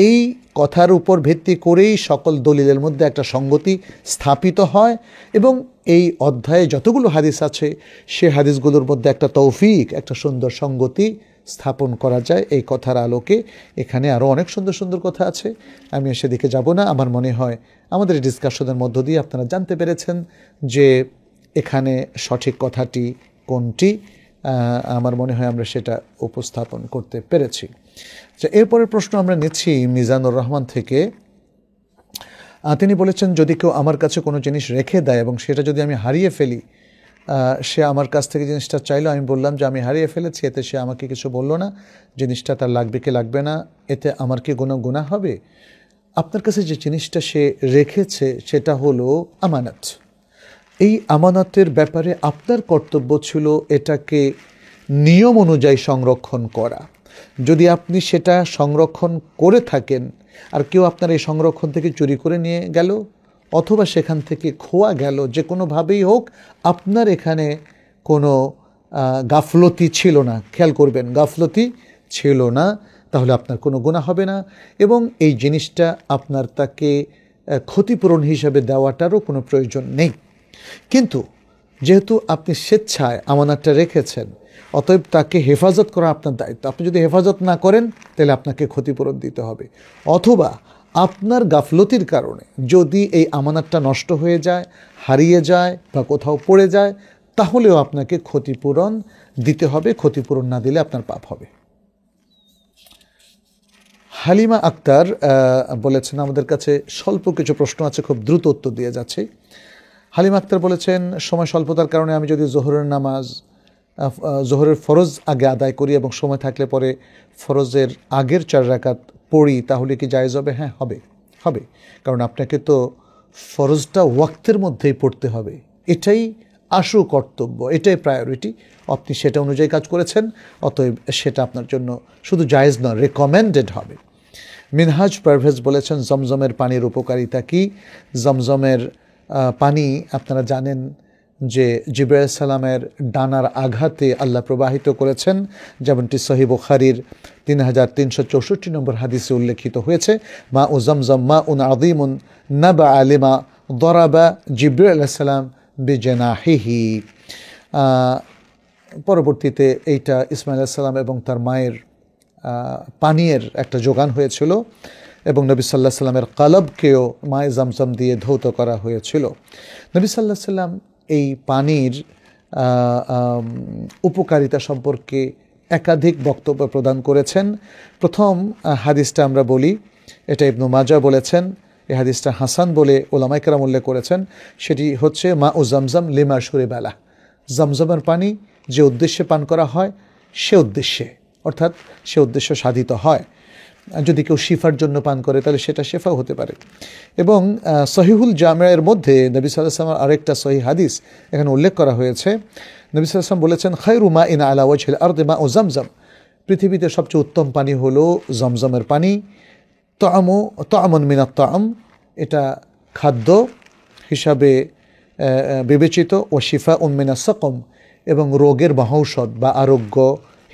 এই কথার উপর ভিত্তি করেই সকল দলিলের মধ্যে একটা সঙ্গতি স্থাপিত হয়। এবং এই অধ্যায়ে যতগুলো হাদিস আছে সে হাদিসগুলোর মধ্যে একটা তৌফিক, একটা সুন্দর সঙ্গতি স্থাপন করা যায় এই কথার আলোকে। এখানে আরও অনেক সুন্দর সুন্দর কথা আছে, আমি সেদিকে যাব না। আমার মনে হয় আমাদের এই ডিসকাশনের মধ্য দিয়ে আপনারা জানতে পেরেছেন যে এখানে সঠিক কথাটি কোনটি। আমার মনে হয় আমরা সেটা উপস্থাপন করতে পেরেছি। এরপরের প্রশ্ন আমরা নিচ্ছি মিজানুর রহমান থেকে। তিনি বলেছেন, যদি কেউ আমার কাছে কোনো জিনিস রেখে দেয় এবং সেটা যদি আমি হারিয়ে ফেলি, সে আমার কাছ থেকে জিনিসটা চাইলো, আমি বললাম যে আমি হারিয়ে ফেলেছি, এতে সে আমাকে কিছু বললো না, জিনিসটা তার লাগবে কি লাগবে না, এতে আমার কি কোনো গুনাহ হবে? আপনার কাছে যে জিনিসটা সে রেখেছে সেটা হলো আমানত। এই আমানতের ব্যাপারে আপনার কর্তব্য ছিল এটাকে নিয়ম অনুযায়ী সংরক্ষণ করা। যদি আপনি সেটা সংরক্ষণ করে থাকেন আর কেউ আপনার এই সংরক্ষণ থেকে চুরি করে নিয়ে গেল অথবা সেখান থেকে খোয়া গেল, যে কোনোভাবেই হোক আপনার এখানে কোনো গাফলতি ছিল না, খেয়াল করবেন গাফলতি ছিল না, তাহলে আপনার কোনো গুনাহ হবে না এবং এই জিনিসটা আপনার তাকে ক্ষতিপূরণ হিসাবে দেওয়াটারও কোনো প্রয়োজন নেই। কিন্তু যেহেতু আপনি স্বেচ্ছায় আমানতটা রেখেছেন, অতএব তাকে হেফাজত করা আপনার দায়িত্ব। আপনি যদি হেফাজত না করেন তাহলে আপনাকে ক্ষতিপূরণ দিতে হবে, অথবা আপনার গাফলতির কারণে যদি এই আমানতটা নষ্ট হয়ে যায়, হারিয়ে যায় বা কোথাও পড়ে যায়, তাহলেও আপনাকে ক্ষতিপূরণ দিতে হবে। ক্ষতিপূরণ না দিলে আপনার পাপ হবে। হালিমা আক্তার বলেছেন, আমাদের কাছে স্বল্প কিছু প্রশ্ন আছে, খুব দ্রুত উত্তর দিয়ে যাচ্ছে। হালিমা আক্তার বলেছেন, সময় স্বল্পতার কারণে আমি যদি জোহরের ফরজ আগে আদায় করি এবং সময় থাকলে পরে ফরজের আগের 4 রাকাত পড়ি, তাহলে কি জায়েজ হবে? হ্যাঁ, হবে। কারণ আপনাকে তো ফরজটা ওয়াক্তের মধ্যেই পড়তে হবে, এটাই আশু কর্তব্য, এটাই প্রায়োরিটি। আপনি সেটা অনুযায়ী কাজ করেছেন, অতএব সেটা আপনার জন্য শুধু জায়েজ নয়, রেকমেন্ডেড হবে। মিনহাজ পারভেজ বলেছেন, জমজমের পানির উপকারিতা কি? জমজমের পানি আপনারা জানেন যে জিবরাইল সালামের ডানার আঘাতে আল্লাহ প্রবাহিত করেছেন, যেমনটি সহিহ বুখারীর 3364 নম্বর হাদিসে উল্লেখিত হয়েছে। মা ও জমজম মা উন আযীমুন নাবা আলিমা দরাবা জিবরাইল আলাইহিস সালাম বিজানাহিহি। পরবর্তীতে এইটা ইসমাঈল আলাইহিস সালাম এবং তার মায়ের পানীয়ের একটা যোগান হয়েছিল এবং নবী সাল্লাল্লাহু আলাইহি সাল্লামের কলবকেও মায়ে জমজম দিয়ে ধৌত করা হয়েছিল। নবী সাল্লাল্লাহু আলাইহি সাল্লাম এই পানির উপকারিতা সম্পর্কে একাধিক বক্তব্য প্রদান করেছেন। প্রথম হাদিসটা আমরা বলি, এটা ইবনু মাজাহ বলেছেন, এই হাদিসটা হাসান বলে উলামায়ে কেরাম উল্লেখ করেছেন। সেটি হচ্ছে মা ও জমজম লিমা শুরিবালা, জমজমের পানি যে উদ্দেশ্যে পান করা হয় সে উদ্দেশ্যে, অর্থাৎ সে উদ্দেশ্য সাধিত হয়। যদি কেউ শিফার জন্য পান করে তাহলে সেটা শেফাও হতে পারে। এবং সহিহুল জামিআর মধ্যে নবী সাল্লাল্লাহু আলাইহি ওয়াসাল্লামের আরেকটা সহিহ হাদিস এখানে উল্লেখ করা হয়েছে। নবী সাল্লাল্লাহু আলাইহি ওয়াসাল্লাম বলেছেন, খায়রু মা ইন আলা ওয়াজহিল আরদি মা ও জমজম, পৃথিবীতে সবচেয়ে উত্তম পানি হলো জমজমের পানি। তা'মুন মিনাত তা'ম, এটা খাদ্য হিসাবে বিবেচিত, ও শিফাউন মিনাস সাকম, এবং রোগের মহৌষধ বা আরোগ্য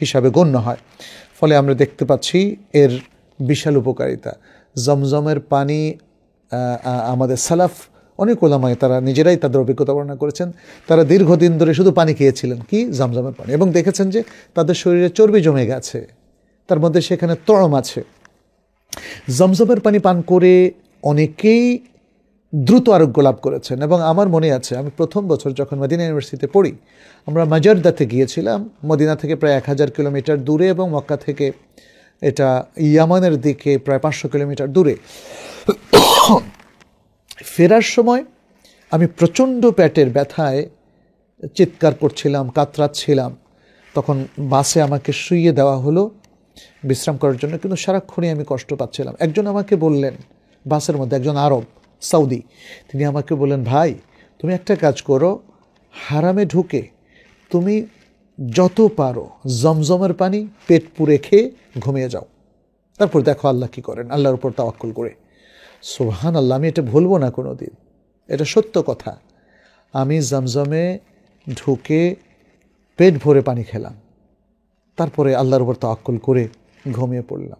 হিসাবে গণ্য হয়। ফলে আমরা দেখতে পাচ্ছি এর বিশাল উপকারিতা। জমজমের পানি আমাদের সালাফ অনেক ওলামায়ে তারা নিজেরাই তাদের অভিজ্ঞতা বর্ণনা করেছেন, তারা দীর্ঘদিন ধরে শুধু পানি খেয়েছিলেন, কি জমজমের পানি, এবং দেখেছেন যে তাদের শরীরে চর্বি জমে গেছে, তার মধ্যে সেখানে তরম আছে। জমজমের পানি পান করে অনেকেই দ্রুত আরোগ্য লাভ করেছেন। এবং আমার মনে আছে আমি প্রথম বছর যখন মদিনা ইউনিভার্সিটিতে পড়ি, আমরা মাজারদাতে গিয়েছিলাম, মদিনা থেকে প্রায় 1000 কিলোমিটার দূরে এবং মক্কা থেকে এটা ইয়ামানের দিকে প্রায় 500 কিলোমিটার দূরে। ফেরার সময় আমি প্রচণ্ড পেটের ব্যথায় চিৎকার করছিলাম, কাতরাচ্ছিলাম। তখন বাসে আমাকে শুইয়ে দেওয়া হলো বিশ্রাম করার জন্য, কিন্তু সারাক্ষণই আমি কষ্ট পাচ্ছিলাম। একজন আমাকে বললেন, বাসের মধ্যে একজন আরব সৌদি, তিনি আমাকে বললেন, ভাই তুমি একটা কাজ করো, হারামে ঢুকে তুমি যত পারো জমজমের পানি পেট পুরে খেয়ে ঘুমিয়ে যাও, তারপর দেখো আল্লাহ কী করেন, আল্লাহর উপর তাওয়াক্কুল করে। সুবহানাল্লাহ, আমি এটা ভুলবো না কোনো দিন, এটা সত্য কথা। আমি জমজমে ঢুকে পেট ভরে পানি খেলাম, তারপরে আল্লাহর উপর তাওয়াক্কুল করে ঘুমিয়ে পড়লাম।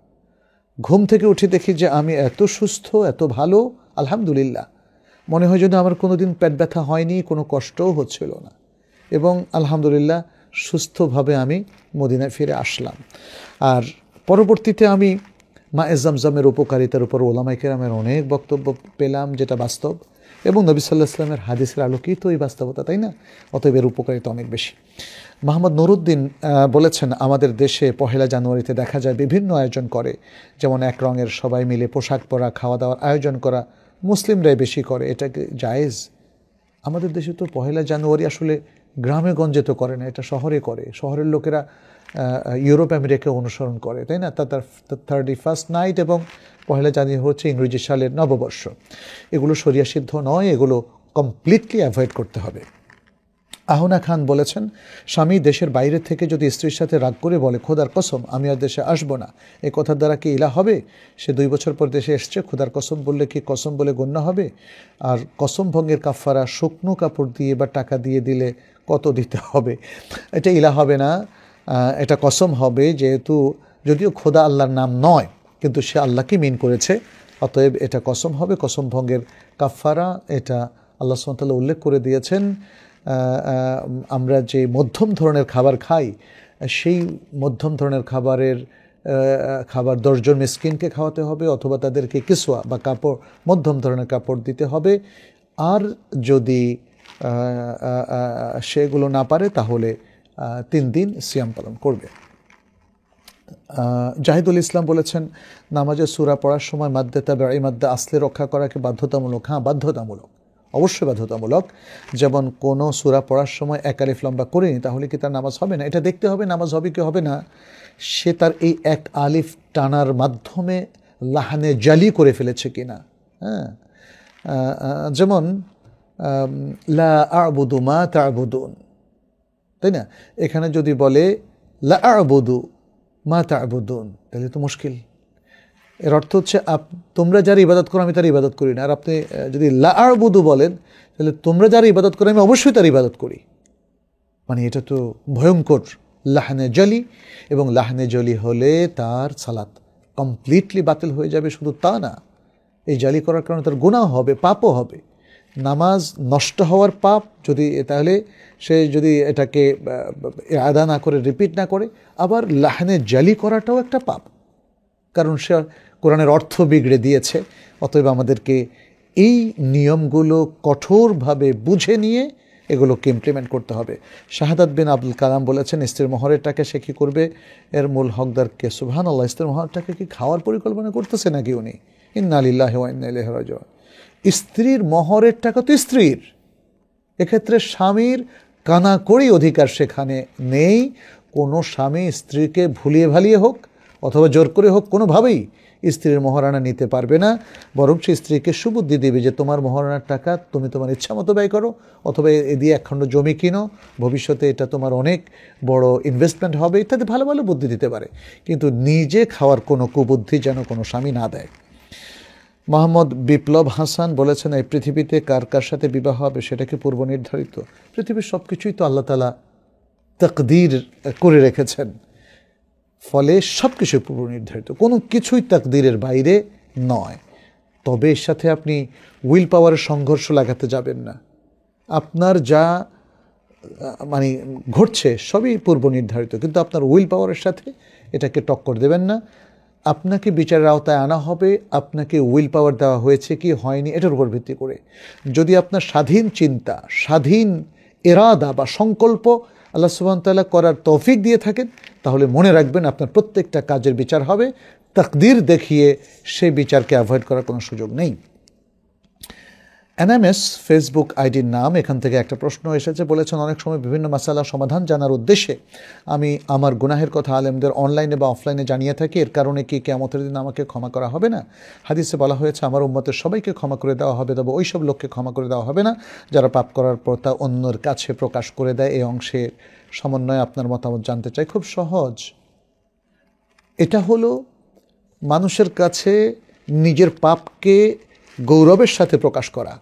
ঘুম থেকে উঠে দেখি যে আমি এত সুস্থ, এত ভালো, আলহামদুলিল্লাহ। মনে হয় যেন আমার কোনো দিন পেট ব্যথা হয়নি, কোনো কষ্টও হচ্ছিল না, এবং আলহামদুলিল্লাহ সুস্থভাবে আমি মদিনায় ফিরে আসলাম। আর পরবর্তীতে আমি মায়ে জমজমের উপকারিতার উপর ওলামায়ে কেরামের অনেক বক্তব্য পেলাম, যেটা বাস্তব, এবং নবী সাল্লাল্লাহু আলাইহি ওয়াসাল্লামের হাদিসের আলোকিত এই বাস্তবতা, তাই না? অতএব এর উপকারিতা অনেক বেশি। মোহাম্মদ নুরুদ্দিন বলেছেন, আমাদের দেশে 1 জানুয়ারিতে দেখা যায় বিভিন্ন আয়োজন করে, যেমন এক রঙের সবাই মিলে পোশাক পরা, খাওয়া দাওয়ার আয়োজন করা মুসলিমরাই বেশি করে, এটা কি জায়েজ? আমাদের দেশে তো 1 জানুয়ারি আসলে গ্রামে গঞ্জে তো করে না, এটা শহরে করে। শহরের লোকেরা ইউরোপ আমেরিকা অনুসরণ করে, তাই না? তার 31st নাইট এবং 1 জানুয়ারি হচ্ছে ইংরেজি সালের নববর্ষ। এগুলো শরিয়া সিদ্ধ নয়, এগুলো কমপ্লিটলি অ্যাভয়েড করতে হবে। আহনা খান বলেছেন, স্বামী দেশের বাইরে থেকে যদি স্ত্রীর সাথে রাগ করে বলে, খোদার কসম আমি আর দেশে আসবো না, এই কথার দ্বারা কি ইলা হবে? সে 2 বছর পর দেশে এসছে, খোদার কসম বললে কি কসম বলে গণ্য হবে? আর কসম ভঙ্গের কাফারা শুকনো কাপড় দিয়ে বা টাকা দিয়ে দিলে কত দিতে হবে? এটা ইলা হবে না, এটা কসম হবে, যেহেতু যদিও খোদা আল্লাহর নাম নয়, কিন্তু সে আল্লাহকে মিন করেছে, অতএব এটা কসম হবে। কসম ভঙ্গের কাফারা এটা আল্লাহ সুবহানাহু ওয়া তাআলা উল্লেখ করে দিয়েছেন। আমরা যে মধ্যম ধরনের খাবার খাই, সেই মধ্যম ধরনের খাবার 10 জন মিসকিনকে খাওয়াতে হবে, অথবা তাদেরকে কিসওয়া বা কাপড়, মধ্যম ধরনের কাপড় দিতে হবে। আর যদি সেগুলো না পারে তাহলে 3 দিন সিয়াম পালন করবে। জাহিদুল ইসলাম বলেছেন, নামাজে সূরা পড়ার সময় মাদ্দে তাবেঈ মাদ্দা আসলে রক্ষা করা কি বাধ্যতামূলক? হ্যাঁ, বাধ্যতামূলক, অবশ্যই বাধ্যতামূলক। যেমন কোনো সূরা পড়ার সময় 1 আলিফ লম্বা করেনি, তাহলে কি তার নামাজ হবে না? এটা দেখতে হবে নামাজ হবে কি হবে না, সে তার এই 1 আলিফ টানার মাধ্যমে লাহানে জালি করে ফেলেছে কিনা। হ্যাঁ, যেমন লা আ'বুদু মা তা'বুদুন, তাই না? এখানে যদি বলে লা আ'বুদু মা তা'বুদুন, তাহলে তো মুশকিল। এর অর্থ হচ্ছে তোমরা যারা ইবাদত করো আমি তার ইবাদত করি না। আর আপনি যদি লা আ'বুদু বলেন, তাহলে তোমরা যারা ইবাদত করো আমি অবশ্যই তার ইবাদত করি, মানে এটা তো ভয়ঙ্কর লাহনে জলি। এবং লাহনে জলি হলে তার সালাত কমপ্লিটলি বাতিল হয়ে যাবে। শুধু তা না, এই জালি করার কারণে তার গুনাহ হবে, পাপও হবে। নামাজ নষ্ট হওয়ার পাপ, যদি তাহলে সে যদি এটাকে আদা না করে, রিপিট না করে, আবার লাহনে জালি করাটাও একটা পাপ, কারণ সে কোরআনের অর্থ বিগড়ে দিয়েছে। অতএব আমাদেরকে এই নিয়মগুলো কঠোরভাবে বুঝে নিয়ে এগুলোকে ইমপ্লিমেন্ট করতে হবে। শাহাদাত বিন আব্দুল কালাম বলেছেন, স্ত্রীর মোহরের টাকা সে কী করবে? এর মূল হকদারকে। সুবহানাল্লাহ, স্ত্রীর মোহরের টাকা কি খাওয়ার পরিকল্পনা করতেছে নাকি উনি? ইন্না লিল্লাহি ওয়া ইন্না ইলাইহি রাজিউন। স্ত্রীর মোহরের টাকা তো স্ত্রীর, এক্ষেত্রে স্বামীর কানাকড়ি অধিকার সেখানে নেই। কোনো স্বামী স্ত্রীকে ভুলিয়ে ভালিয়ে হোক অথবা জোর করে হোক, কোনোভাবেই স্ত্রীর মহারানা নিতে পারবে না। বরং সে স্ত্রীকে সুবুদ্ধি দেবে যে তোমার মহারানার টাকা তুমি তোমার ইচ্ছা মতো ব্যয় করো, অথবা এ দিয়ে 1 খণ্ড জমি কিনো, ভবিষ্যতে এটা তোমার অনেক বড় ইনভেস্টমেন্ট হবে ইত্যাদি ভালো ভালো বুদ্ধি দিতে পারে, কিন্তু নিজে খাওয়ার কোনো কুবুদ্ধি যেন কোনো স্বামী না দেয়। মোহাম্মদ বিপ্লব হাসান বলেছেন, এই পৃথিবীতে কার কার সাথে বিবাহ হবে সেটা কি পূর্ব নির্ধারিত? পৃথিবীর সব কিছুই তো আল্লাহ তাআলা তাকদীর করে রেখেছেন, ফলে সব কিছু পূর্ব নির্ধারিত, কোনো কিছুই তাকদীরের বাইরে নয়। তবে এর সাথে আপনি উইল পাওয়ারের সংঘর্ষ লাগাতে যাবেন না। আপনার যা মানে ঘটছে সবই পূর্ব নির্ধারিত, কিন্তু আপনার উইল পাওয়ারের সাথে এটাকে টক্কর দেবেন না। আপনাকে বিচারের আওতায় আনা হবে আপনাকে উইল পাওয়ার দেওয়া হয়েছে কি হয়নি এটার উপর ভিত্তি করে। যদি আপনার স্বাধীন চিন্তা, স্বাধীন ইরাদা বা সংকল্প আল্লাহ সুবহানাহু ওয়া তাআলা করার তৌফিক দিয়ে থাকেন, তাহলে মনে রাখবেন আপনার প্রত্যেকটা কাজের বিচার হবে। তাকদীর দেখিয়ে সেই বিচারকে অ্যাভয়েড করার কোনো সুযোগ নেই। এনএমএস ফেসবুক আইডির নাম, এখান থেকে একটা প্রশ্ন এসেছে। বলেছেন, অনেক সময় বিভিন্ন মাসালা সমাধান জানার উদ্দেশ্যে আমি আমার গুনাহের কথা আলেমদের অনলাইনে বা অফলাইনে জানিয়ে থাকি, এর কারণে কি কিয়ামতের দিন আমাকে ক্ষমা করা হবে না? হাদিসে বলা হয়েছে, আমার উম্মতের সবাইকে ক্ষমা করে দেওয়া হবে, তবে ওইসব লোককে ক্ষমা করে দেওয়া হবে না যারা পাপ করার পর তা অন্যের কাছে প্রকাশ করে দেয়। এই অংশের সমন্বয়ে আপনার মতামত জানতে চাই। খুব সহজ, এটা হলো মানুষের কাছে নিজের পাপকে গৌরবের সাথে প্রকাশ করা,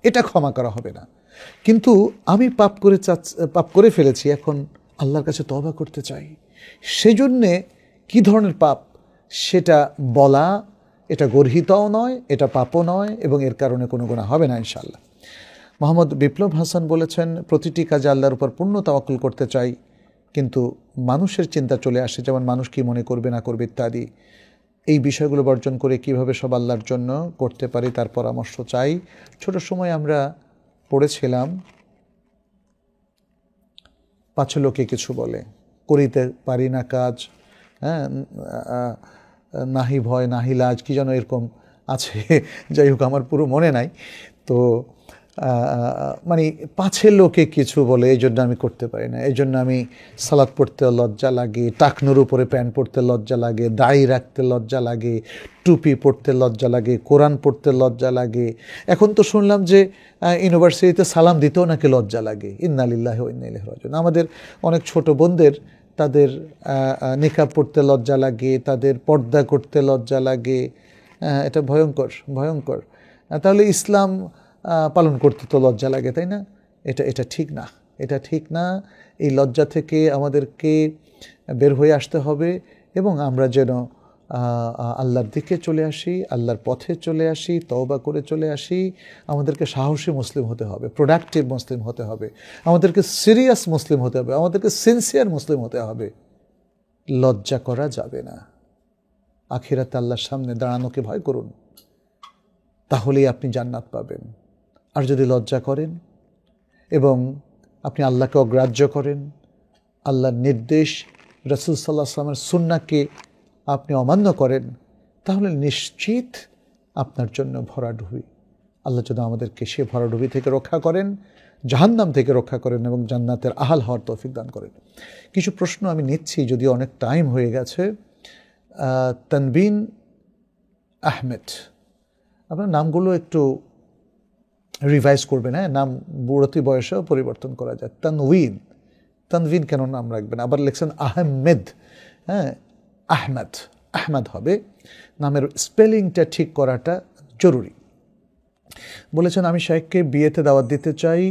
এটা ক্ষমা করা হবে না। কিন্তু আমি পাপ করে ফেলেছি, এখন আল্লাহর কাছে তওবা করতে চাই, সেজন্যে কী ধরনের পাপ সেটা বলা, এটা গর্হিতও নয়, এটা পাপও নয়, এবং এর কারণে কোনো গুনাহ হবে না ইনশাআল্লাহ। মোহাম্মদ বিপ্লব হাসান বলেছেন, প্রতিটি কাজে আল্লাহর উপর পূর্ণ তাওয়াক্কুল করতে চাই, কিন্তু মানুষের চিন্তা চলে আসে, যেমন মানুষ কী মনে করবে না করবে ইত্যাদি। এই বিষয়গুলো বর্জন করে কিভাবে সব আল্লাহর জন্য করতে পারি তার পরামর্শ চাই। ছোট সময় আমরা পড়েছিলাম, পাছে লোকে কিছু বলে, করিতে পারি না কাজ, হ্যাঁ, নাহি ভয় নাহি লাজ, কি যেন এরকম আছে, যাই হোক আমার পুরো মনে নাই। তো মানে পাছে লোকে কিছু বলে, এই জন্য আমি করতে পারি না, এই জন্য আমি সালাত পড়তে লজ্জা লাগে, টাকনুর উপরে প্যান্ট পরতে লজ্জা লাগে, দাড়ি রাখতে লজ্জা লাগে, টুপি পরতে লজ্জা লাগে, কোরআন পড়তে লজ্জা লাগে। এখন তো শুনলাম যে ইউনিভার্সিটিতে সালাম দিতেও নাকি লজ্জা লাগে। ইন্না লিল্লাহি ওয়া ইন্না ইলাইহি রাজিউন। আমাদের অনেক ছোট বোনদের তাদের নিকাব পড়তে লজ্জা লাগে, তাদের পর্দা করতে লজ্জা লাগে। এটা ভয়ঙ্কর ভয়ঙ্কর। তাহলে ইসলাম পালন করতে তো লজ্জা লাগে, তাই না? এটা ঠিক না, এটা ঠিক না। এই লজ্জা থেকে আমাদেরকে বের হয়ে আসতে হবে এবং আমরা যেন আল্লাহর দিকে চলে আসি, আল্লাহর পথে চলে আসি, তওবা করে চলে আসি। আমাদেরকে সাহসী মুসলিম হতে হবে, প্রোডাক্টিভ মুসলিম হতে হবে, আমাদেরকে সিরিয়াস মুসলিম হতে হবে, আমাদেরকে সিনসিয়ার মুসলিম হতে হবে। লজ্জা করা যাবে না। আখিরাতে আল্লাহর সামনে দাঁড়ানোকে ভয় করুন, তাহলেই আপনি জান্নাত পাবেন। আর যদি লজ্জা করেন এবং আপনি আল্লাহকে অগ্রাহ্য করেন, আল্লাহর নির্দেশ, রাসূল সাল্লাল্লাহু আলাইহি ওয়াসাল্লামের সুন্নাহকে আপনি অমান্য করেন, তাহলে নিশ্চিত আপনার জন্য ভরাডুবি। আল্লাহ যেন আমাদেরকে সে ভরাডুবি থেকে রক্ষা করেন, জাহান্নাম থেকে রক্ষা করেন এবং জান্নাতের আহাল হওয়ার তৌফিক দান করেন। কিছু প্রশ্ন আমি নিচ্ছি, যদিও অনেক টাইম হয়ে গেছে। তানবিন আহমেদ, আপনার নামগুলো একটু রিভাইজ করবেন, হ্যাঁ? নাম বুড়তি বয়সেও পরিবর্তন করা যায়। তানবিন কেন নাম রাখবেন? আবার লিখছেন আহমেদ, হ্যাঁ, আহমদ হবে। নামের স্পেলিংটা ঠিক করাটা জরুরি। বলেছেন, আমি শাইখকে বিয়েতে দাওয়াত দিতে চাই,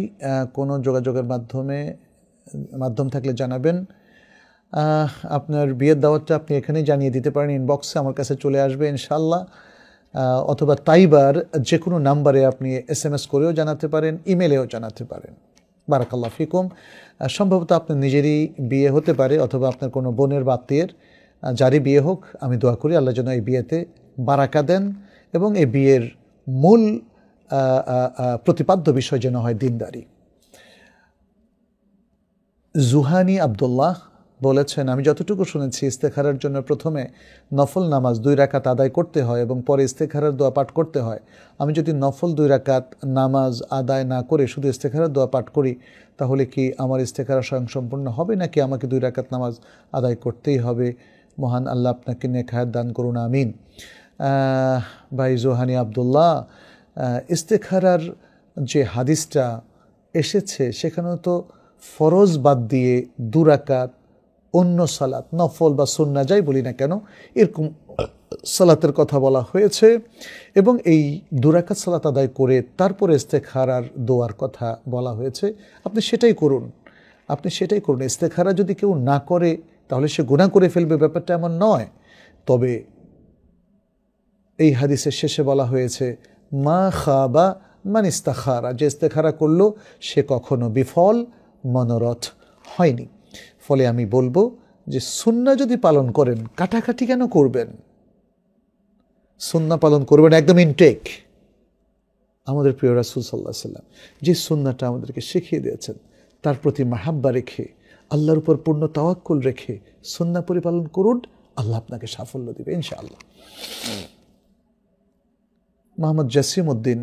কোনো যোগাযোগের মাধ্যম থাকলে জানাবেন। আপনার বিয়ের দাওয়াতটা আপনি এখানেই জানিয়ে দিতে পারেন, ইনবক্সে আমার কাছে চলে আসবে ইনশাআল্লাহ, অথবা তাইবার যে কোনো নাম্বারে আপনি SMS করেও জানাতে পারেন, ইমেলেও জানাতে পারেন। বারাকাল্লাহু ফিকুম। সম্ভবত আপনার নিজেরই বিয়ে হতে পারে, অথবা আপনার কোনো বোনের বা আত্মীয়ের, যারই বিয়ে হোক, আমি দোয়া করি আল্লাহ যেন এই বিয়েতে বারাকা দেন এবং এই বিয়ের মূল প্রতিপাদ্য বিষয় যেন হয় দিনদারি। জুহানি আব্দুল্লাহ বলেছেন, আমি যতটুকু শুনেছি ইস্তেখারার জন্য প্রথমে নফল নামাজ 2 রাকাত আদায় করতে হয় এবং পরে ইস্তেখারার দোয়া পাঠ করতে হয়। আমি যদি নফল 2 রাকাত নামাজ আদায় না করে শুধু ইস্তেখারার দোয়া পাঠ করি, তাহলে কি আমার ইস্তেখারা স্বয়ংসম্পূর্ণ হবে, নাকি আমাকে 2 রাকাত নামাজ আদায় করতেই হবে? মহান আল্লাহ আপনাকে নেক হায়াত দান করুন, আমিন। ভাই জুহানি আব্দুল্লাহ, ইস্তেখারার যে হাদিসটা এসেছে সেখানেও তো ফরজ বাদ দিয়ে 2 রাকাত অন্য সালাত, নফল বা সুন্নাহ যাই বলি না কেন, এরকম সালাতের কথা বলা হয়েছে এবং এই 2 রাকাত সালাত আদায় করে তারপরে ইস্তেখারার দোয়ার কথা বলা হয়েছে। আপনি সেটাই করুন, ইস্তেখারা যদি কেউ না করে তাহলে সে গুনাহ করে ফেলবে, ব্যাপারটা এমন নয়। তবে এই হাদিসের শেষে বলা হয়েছে, মা খাবা মান ইস্তাখারা, যে ইস্তেখারা করলো সে কখনো বিফল মনোরথ হয়নি। ফলে আমি বলবো যে সুন্নাহ যদি পালন করেন, কাটাকাটি কেন করবেন? সুন্নাহ পালন করবেন একদম ইনটেক। আমাদের প্রিয় রাসূল সাল্লাল্লাহু আলাইহি সাল্লাম যে সুন্নাহটা আমাদেরকে শিখিয়ে দিয়েছেন, তার প্রতি মাহাব্বা রেখে, আল্লাহর উপর পূর্ণ তাওয়াক্কুল রেখে সুন্নাহ পরিপালন করুন, আল্লাহ আপনাকে সাফল্য দিবে ইনশাআল্লাহ। মোহাম্মদ জাসিম উদ্দিন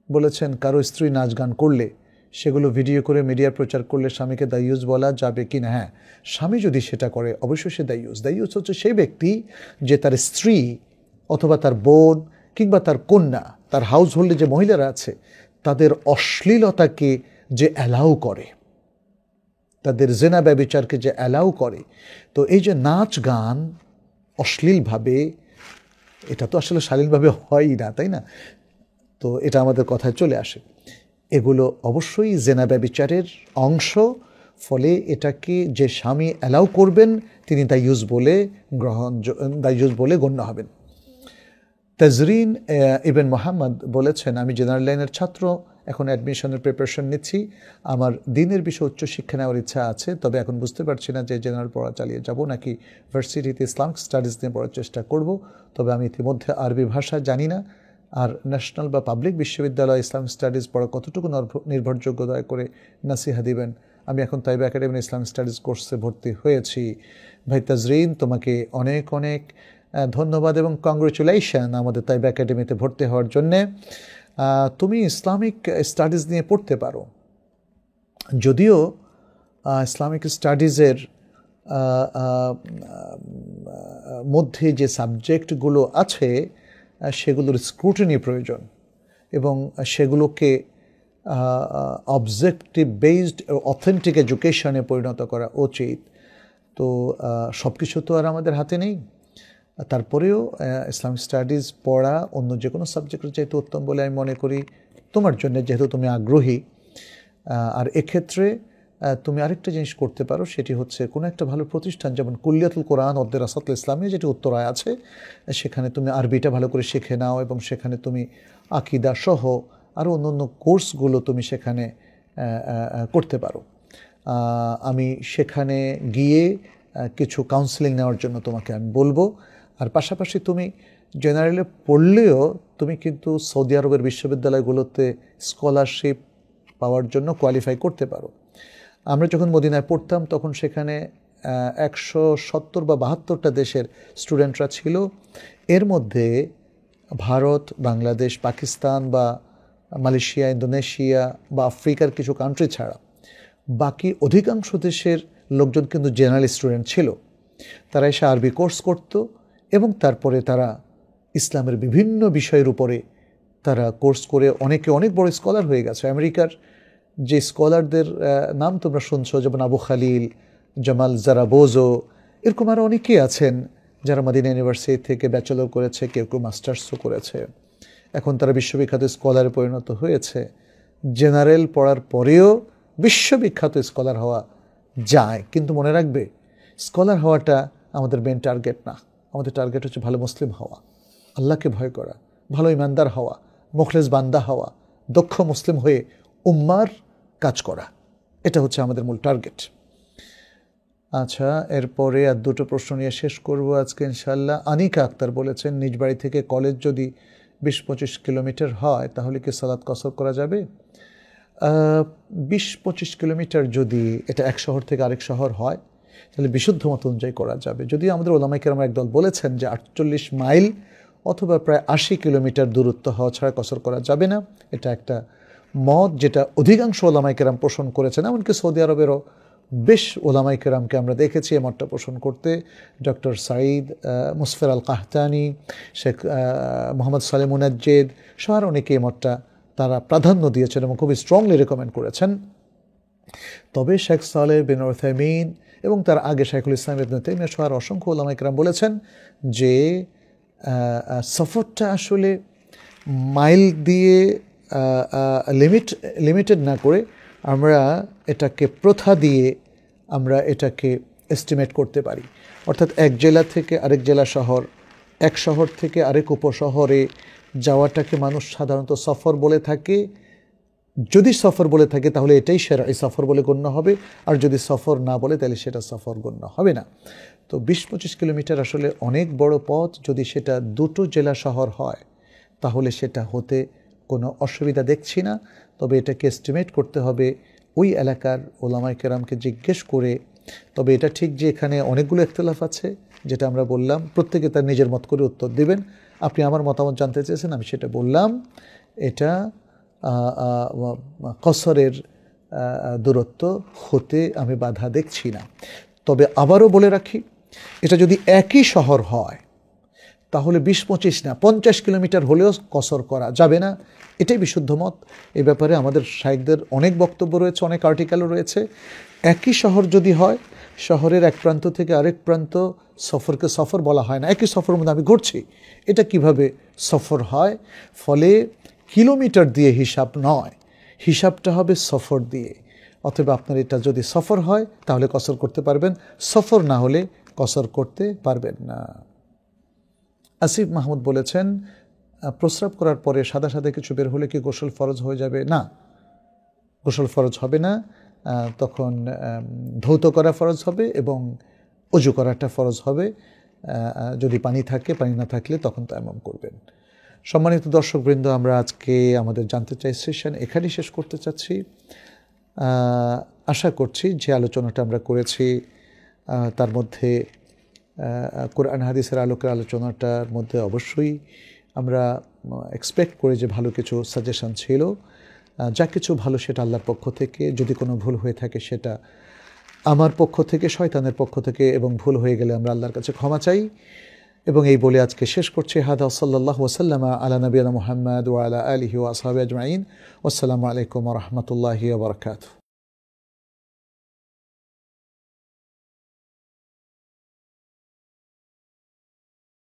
বলেছেন, কারো স্ত্রী নাচ গান করলে সেগুলো ভিডিও করে মিডিয়া প্রচার করলে স্বামীকে দায়ুস বলা যাবে কি না? হ্যাঁ, স্বামী যদি সেটা করে অবশ্যই সে দায়ুস। দায়ুস হচ্ছে সেই ব্যক্তি যে তার স্ত্রী অথবা তার বোন কিংবা তার কন্যা, তার হাউস হোল্ডে যে মহিলারা আছে তাদের অশ্লীলতাকে যে অ্যালাউ করে, তাদের জেনা ব্যভিচারকে যে অ্যালাউ করে। তো এই যে নাচ গান অশ্লীলভাবে, এটা তো আসলে শালীনভাবে হয়ই না, তাই না? তো এটা আমাদের কথায় চলে আসে। এগুলো অবশ্যই জেনা ব্যভিচারের অংশ। ফলে এটাকে যে স্বামী অ্যালাউ করবেন তিনি দায়ুস বলে গণ্য হবেন। তাজরিন ইবেন মোহাম্মদ বলেছেন, আমি জেনারেল লাইনের ছাত্র, এখন অ্যাডমিশনের প্রিপারেশন নিচ্ছি। আমার দিনের বিষয়ে উচ্চশিক্ষা নেওয়ার ইচ্ছা আছে, তবে এখন বুঝতে পারছি না যে জেনারেল পড়া চালিয়ে যাব নাকি ভার্সিটিতে ইসলামিক স্টাডিজ নিয়ে পড়ার চেষ্টা করব। তবে আমি ইতিমধ্যে আরবি ভাষা জানি না। আর ন্যাশনাল বা পাবলিক বিশ্ববিদ্যালয় ইসলামিক স্টাডিজ পড়া কতটুকু নির্ভরযোগ্য, দয়া করে নাসিহা দিবেন। আমি এখন তাইবা একাডেমি ইসলামিক স্টাডিজ কোর্সে ভর্তি হয়েছি। ভাই তাজরিন, তোমাকে অনেক অনেক ধন্যবাদ এবং কংগ্রেচুলেশন আমাদের তাইবা একাডেমিতে ভর্তি হওয়ার জন্যে। তুমি ইসলামিক স্টাডিজ নিয়ে পড়তে পারো, যদিও ইসলামিক স্টাডিজের মধ্যে যে সাবজেক্টগুলো আছে সেগুলোর স্ক্রুটিনি প্রয়োজন এবং সেগুলোকে অবজেক্টিভ বেসড অথেন্টিক এডুকেশনে পরিণত করা উচিত। তো সব কিছু তো আর আমাদের হাতে নেই। তারপরেও ইসলামিক স্টাডিজ পড়া অন্য যে কোনো সাবজেক্টের চাইতে উত্তম বলে আমি মনে করি তোমার জন্য, যেহেতু তুমি আগ্রহী। আর এক্ষেত্রে তুমি আরেকটা জিনিস করতে পারো, সেটি হচ্ছে কোনো একটা ভালো প্রতিষ্ঠান যেমন কুল্লিয়াতুল কোরআন ওদ্দেরাসাতুল ইসলামী, যেটি উত্তরায় আছে, সেখানে তুমি আরবিটা ভালো করে শিখে নাও এবং সেখানে তুমি আকিদা সহ আরও অন্য কোর্সগুলো তুমি সেখানে করতে পারো। আমি সেখানে গিয়ে কিছু কাউন্সেলিং নেওয়ার জন্য তোমাকে আমি বলবো। আর পাশাপাশি তুমি জেনারেলে পড়লেও তুমি কিন্তু সৌদি আরবের বিশ্ববিদ্যালয়গুলোতে স্কলারশিপ পাওয়ার জন্য কোয়ালিফাই করতে পারো। আমরা যখন মদিনায় পড়তাম তখন সেখানে 170 বা 72টা দেশের স্টুডেন্টরা ছিল। এর মধ্যে ভারত, বাংলাদেশ, পাকিস্তান বা মালয়েশিয়া, ইন্দোনেশিয়া বা আফ্রিকার কিছু কান্ট্রি ছাড়া বাকি অধিকাংশ দেশের লোকজন কিন্তু জেনারেল স্টুডেন্ট ছিল। তারা এসে আরবি কোর্স করত এবং তারপরে তারা ইসলামের বিভিন্ন বিষয়ের উপরে তারা কোর্স করে অনেকে অনেক বড় স্কলার হয়ে গেছে। আমেরিকার যে স্কলারদের নাম তোমরা শুনছো, যেমন আবু খালিল, জামাল জারাবোজো, এরকম আরও অনেকেই আছেন যারা মদিনা ইউনিভার্সিটি থেকে ব্যাচেলর করেছে, কেউ কেউ মাস্টার্সও করেছে। এখন তারা বিশ্ববিখ্যাত স্কলারে পরিণত হয়েছে। জেনারেল পড়ার পরেও বিশ্ববিখ্যাত স্কলার হওয়া যায়, কিন্তু মনে রাখবে স্কলার হওয়াটা আমাদের মেন টার্গেট না। আমাদের টার্গেট হচ্ছে ভালো মুসলিম হওয়া, আল্লাহকে ভয় করা, ভালো ইমানদার হওয়া, মুখলেস বান্দা হওয়া, দক্ষ মুসলিম হয়ে উম্মার কাজ করা। এটা হচ্ছে আমাদের মূল টার্গেট। আচ্ছা, এরপরে আর দুটো প্রশ্ন নিয়ে শেষ করব আজকে ইনশাআল্লাহ। আনিকা আক্তার বলেছেন, নিজ বাড়ি থেকে কলেজ যদি 20-25 কিলোমিটার হয় তাহলে কি সালাত কসর করা যাবে? 20-25 কিলোমিটার যদি এটা এক শহর থেকে আরেক শহর হয় তাহলে বিশুদ্ধ মত অনুযায়ী করা যাবে। যদিও আমাদের ওলামায়ে কেরাম একদল বলেছেন যে 48 মাইল অথবা প্রায় 80 কিলোমিটার দূরত্ব হওয়া ছাড়া কসর করা যাবে না। এটা একটা মত যেটা অধিকাংশ ওলামায়ে কেরাম পোষণ করেছেন। এমনকি সৌদি আরবেরও বেশ ওলামায়ে কেরামকে আমরা দেখেছি এই মতটা পোষণ করতে। ডক্টর সাঈদ মুসফের আল কাহতানি, শেখ মোহাম্মদ সালেহ মুনাজ্জেদ সহ অনেকে এই মতটা তারা প্রাধান্য দিয়েছেন এবং খুবই স্ট্রংলি রেকমেন্ড করেছেন। তবে শেখ সালেহ বিন উসাইমিন এবং তার আগে শাইখুল ইসলাম ইবনে তাইমিয়া সহ অসংখ্য ওলামায়ে কেরাম বলেছেন যে সফরটা আসলে মাইল দিয়ে লিমিটেড না করে আমরা এটাকে প্রথা দিয়ে আমরা এটাকে এস্টিমেট করতে পারি। অর্থাৎ এক জেলা থেকে আরেক জেলা শহর, এক শহর থেকে আরেক উপশহরে যাওয়াটাকে মানুষ সাধারণত সফর বলে থাকে যদি সফর বলে থাকে তাহলে এটাই শারঈ সফর বলে গণ্য হবে, আর যদি সফর না বলে তাহলে সেটা সফর গণ্য হবে না। তো 20-25 কিলোমিটার আসলে অনেক বড় পথ। যদি সেটা দুটো জেলা শহর হয় তাহলে সেটা হতে কোনো অসুবিধা দেখছি না। তবে এটাকে এস্টিমেট করতে হবে ওই এলাকার ওলামায়ে কেরামকে জিজ্ঞেস করে। তবে এটা ঠিক যে এখানে অনেকগুলো ইখতিলাফ আছে, যেটা আমরা বললাম, প্রত্যেকে তার নিজের মত করে উত্তর দিবেন। আপনি আমার মতামত জানতে চেয়েছেন, আমি সেটা বললাম। এটা কসরের দূরত্ব হতে আমি বাধা দেখছি না। তবে আবারও বলে রাখি, এটা যদি একই শহর হয় তাহলে 20-25 না 50 কিলোমিটার হলেও কসর করা যাবে না, এটাই বিশুদ্ধ মত। এই ব্যাপারে আমাদের শাইখদের অনেক বক্তব্য রয়েছে, অনেক আর্টিকেলও রয়েছে। একই শহর যদি হয়, শহরের এক প্রান্ত থেকে আরেক প্রান্ত, সফরকে সফর বলা হয় না। একই সফরের মধ্যে আমি ঘুরছি, এটা কিভাবে সফর হয়? ফলে কিলোমিটার দিয়ে হিসাব নয়, হিসাবটা হবে সফর দিয়ে। অথবা আপনার এটা যদি সফর হয় তাহলে কসর করতে পারবেন, সফর না হলে কসর করতে পারবেন না। আসিফ মাহমুদ বলেছেন, প্রস্রাব করার পরে সাদা সাদা কিছু বের হলে কি গোসল ফরজ হয়ে যাবে? না, গোসল ফরজ হবে না। তখন ধৌত করা ফরজ হবে এবং অজু করাটা ফরজ হবে। যদি পানি থাকে, পানি না থাকলে তখন তায়াম্মুম করবেন। সম্মানিত দর্শকবৃন্দ, আমরা আজকে আমাদের জানতে চাই সেশন এখানেই শেষ করতে চাচ্ছি। আশা করছি যে আলোচনাটা আমরা করেছি তার মধ্যে কোরআন হাদিসের আলোকের আলোচনাটার মধ্যে অবশ্যই আমরা এক্সপেক্ট করি যে ভালো কিছু সাজেশন ছিল। যা কিছু ভালো সেটা আল্লাহর পক্ষ থেকে, যদি কোনো ভুল হয়ে থাকে সেটা আমার পক্ষ থেকে, শয়তানের পক্ষ থেকে, এবং ভুল হয়ে গেলে আমরা আল্লাহর কাছে ক্ষমা চাই। এবং এই বলে আজকে শেষ করছি। হাদা সাল্লাল্লাহু ওয়াসাল্লাম আলা নবিয়িনা মুহাম্মদ ওয়া আলা আলিহি ওয়া আসহাবিহি আজমাইন। আসসালামু আলাইকুম ওয়া রাহমাতুল্লাহি ওয়া বারাকাতুহু।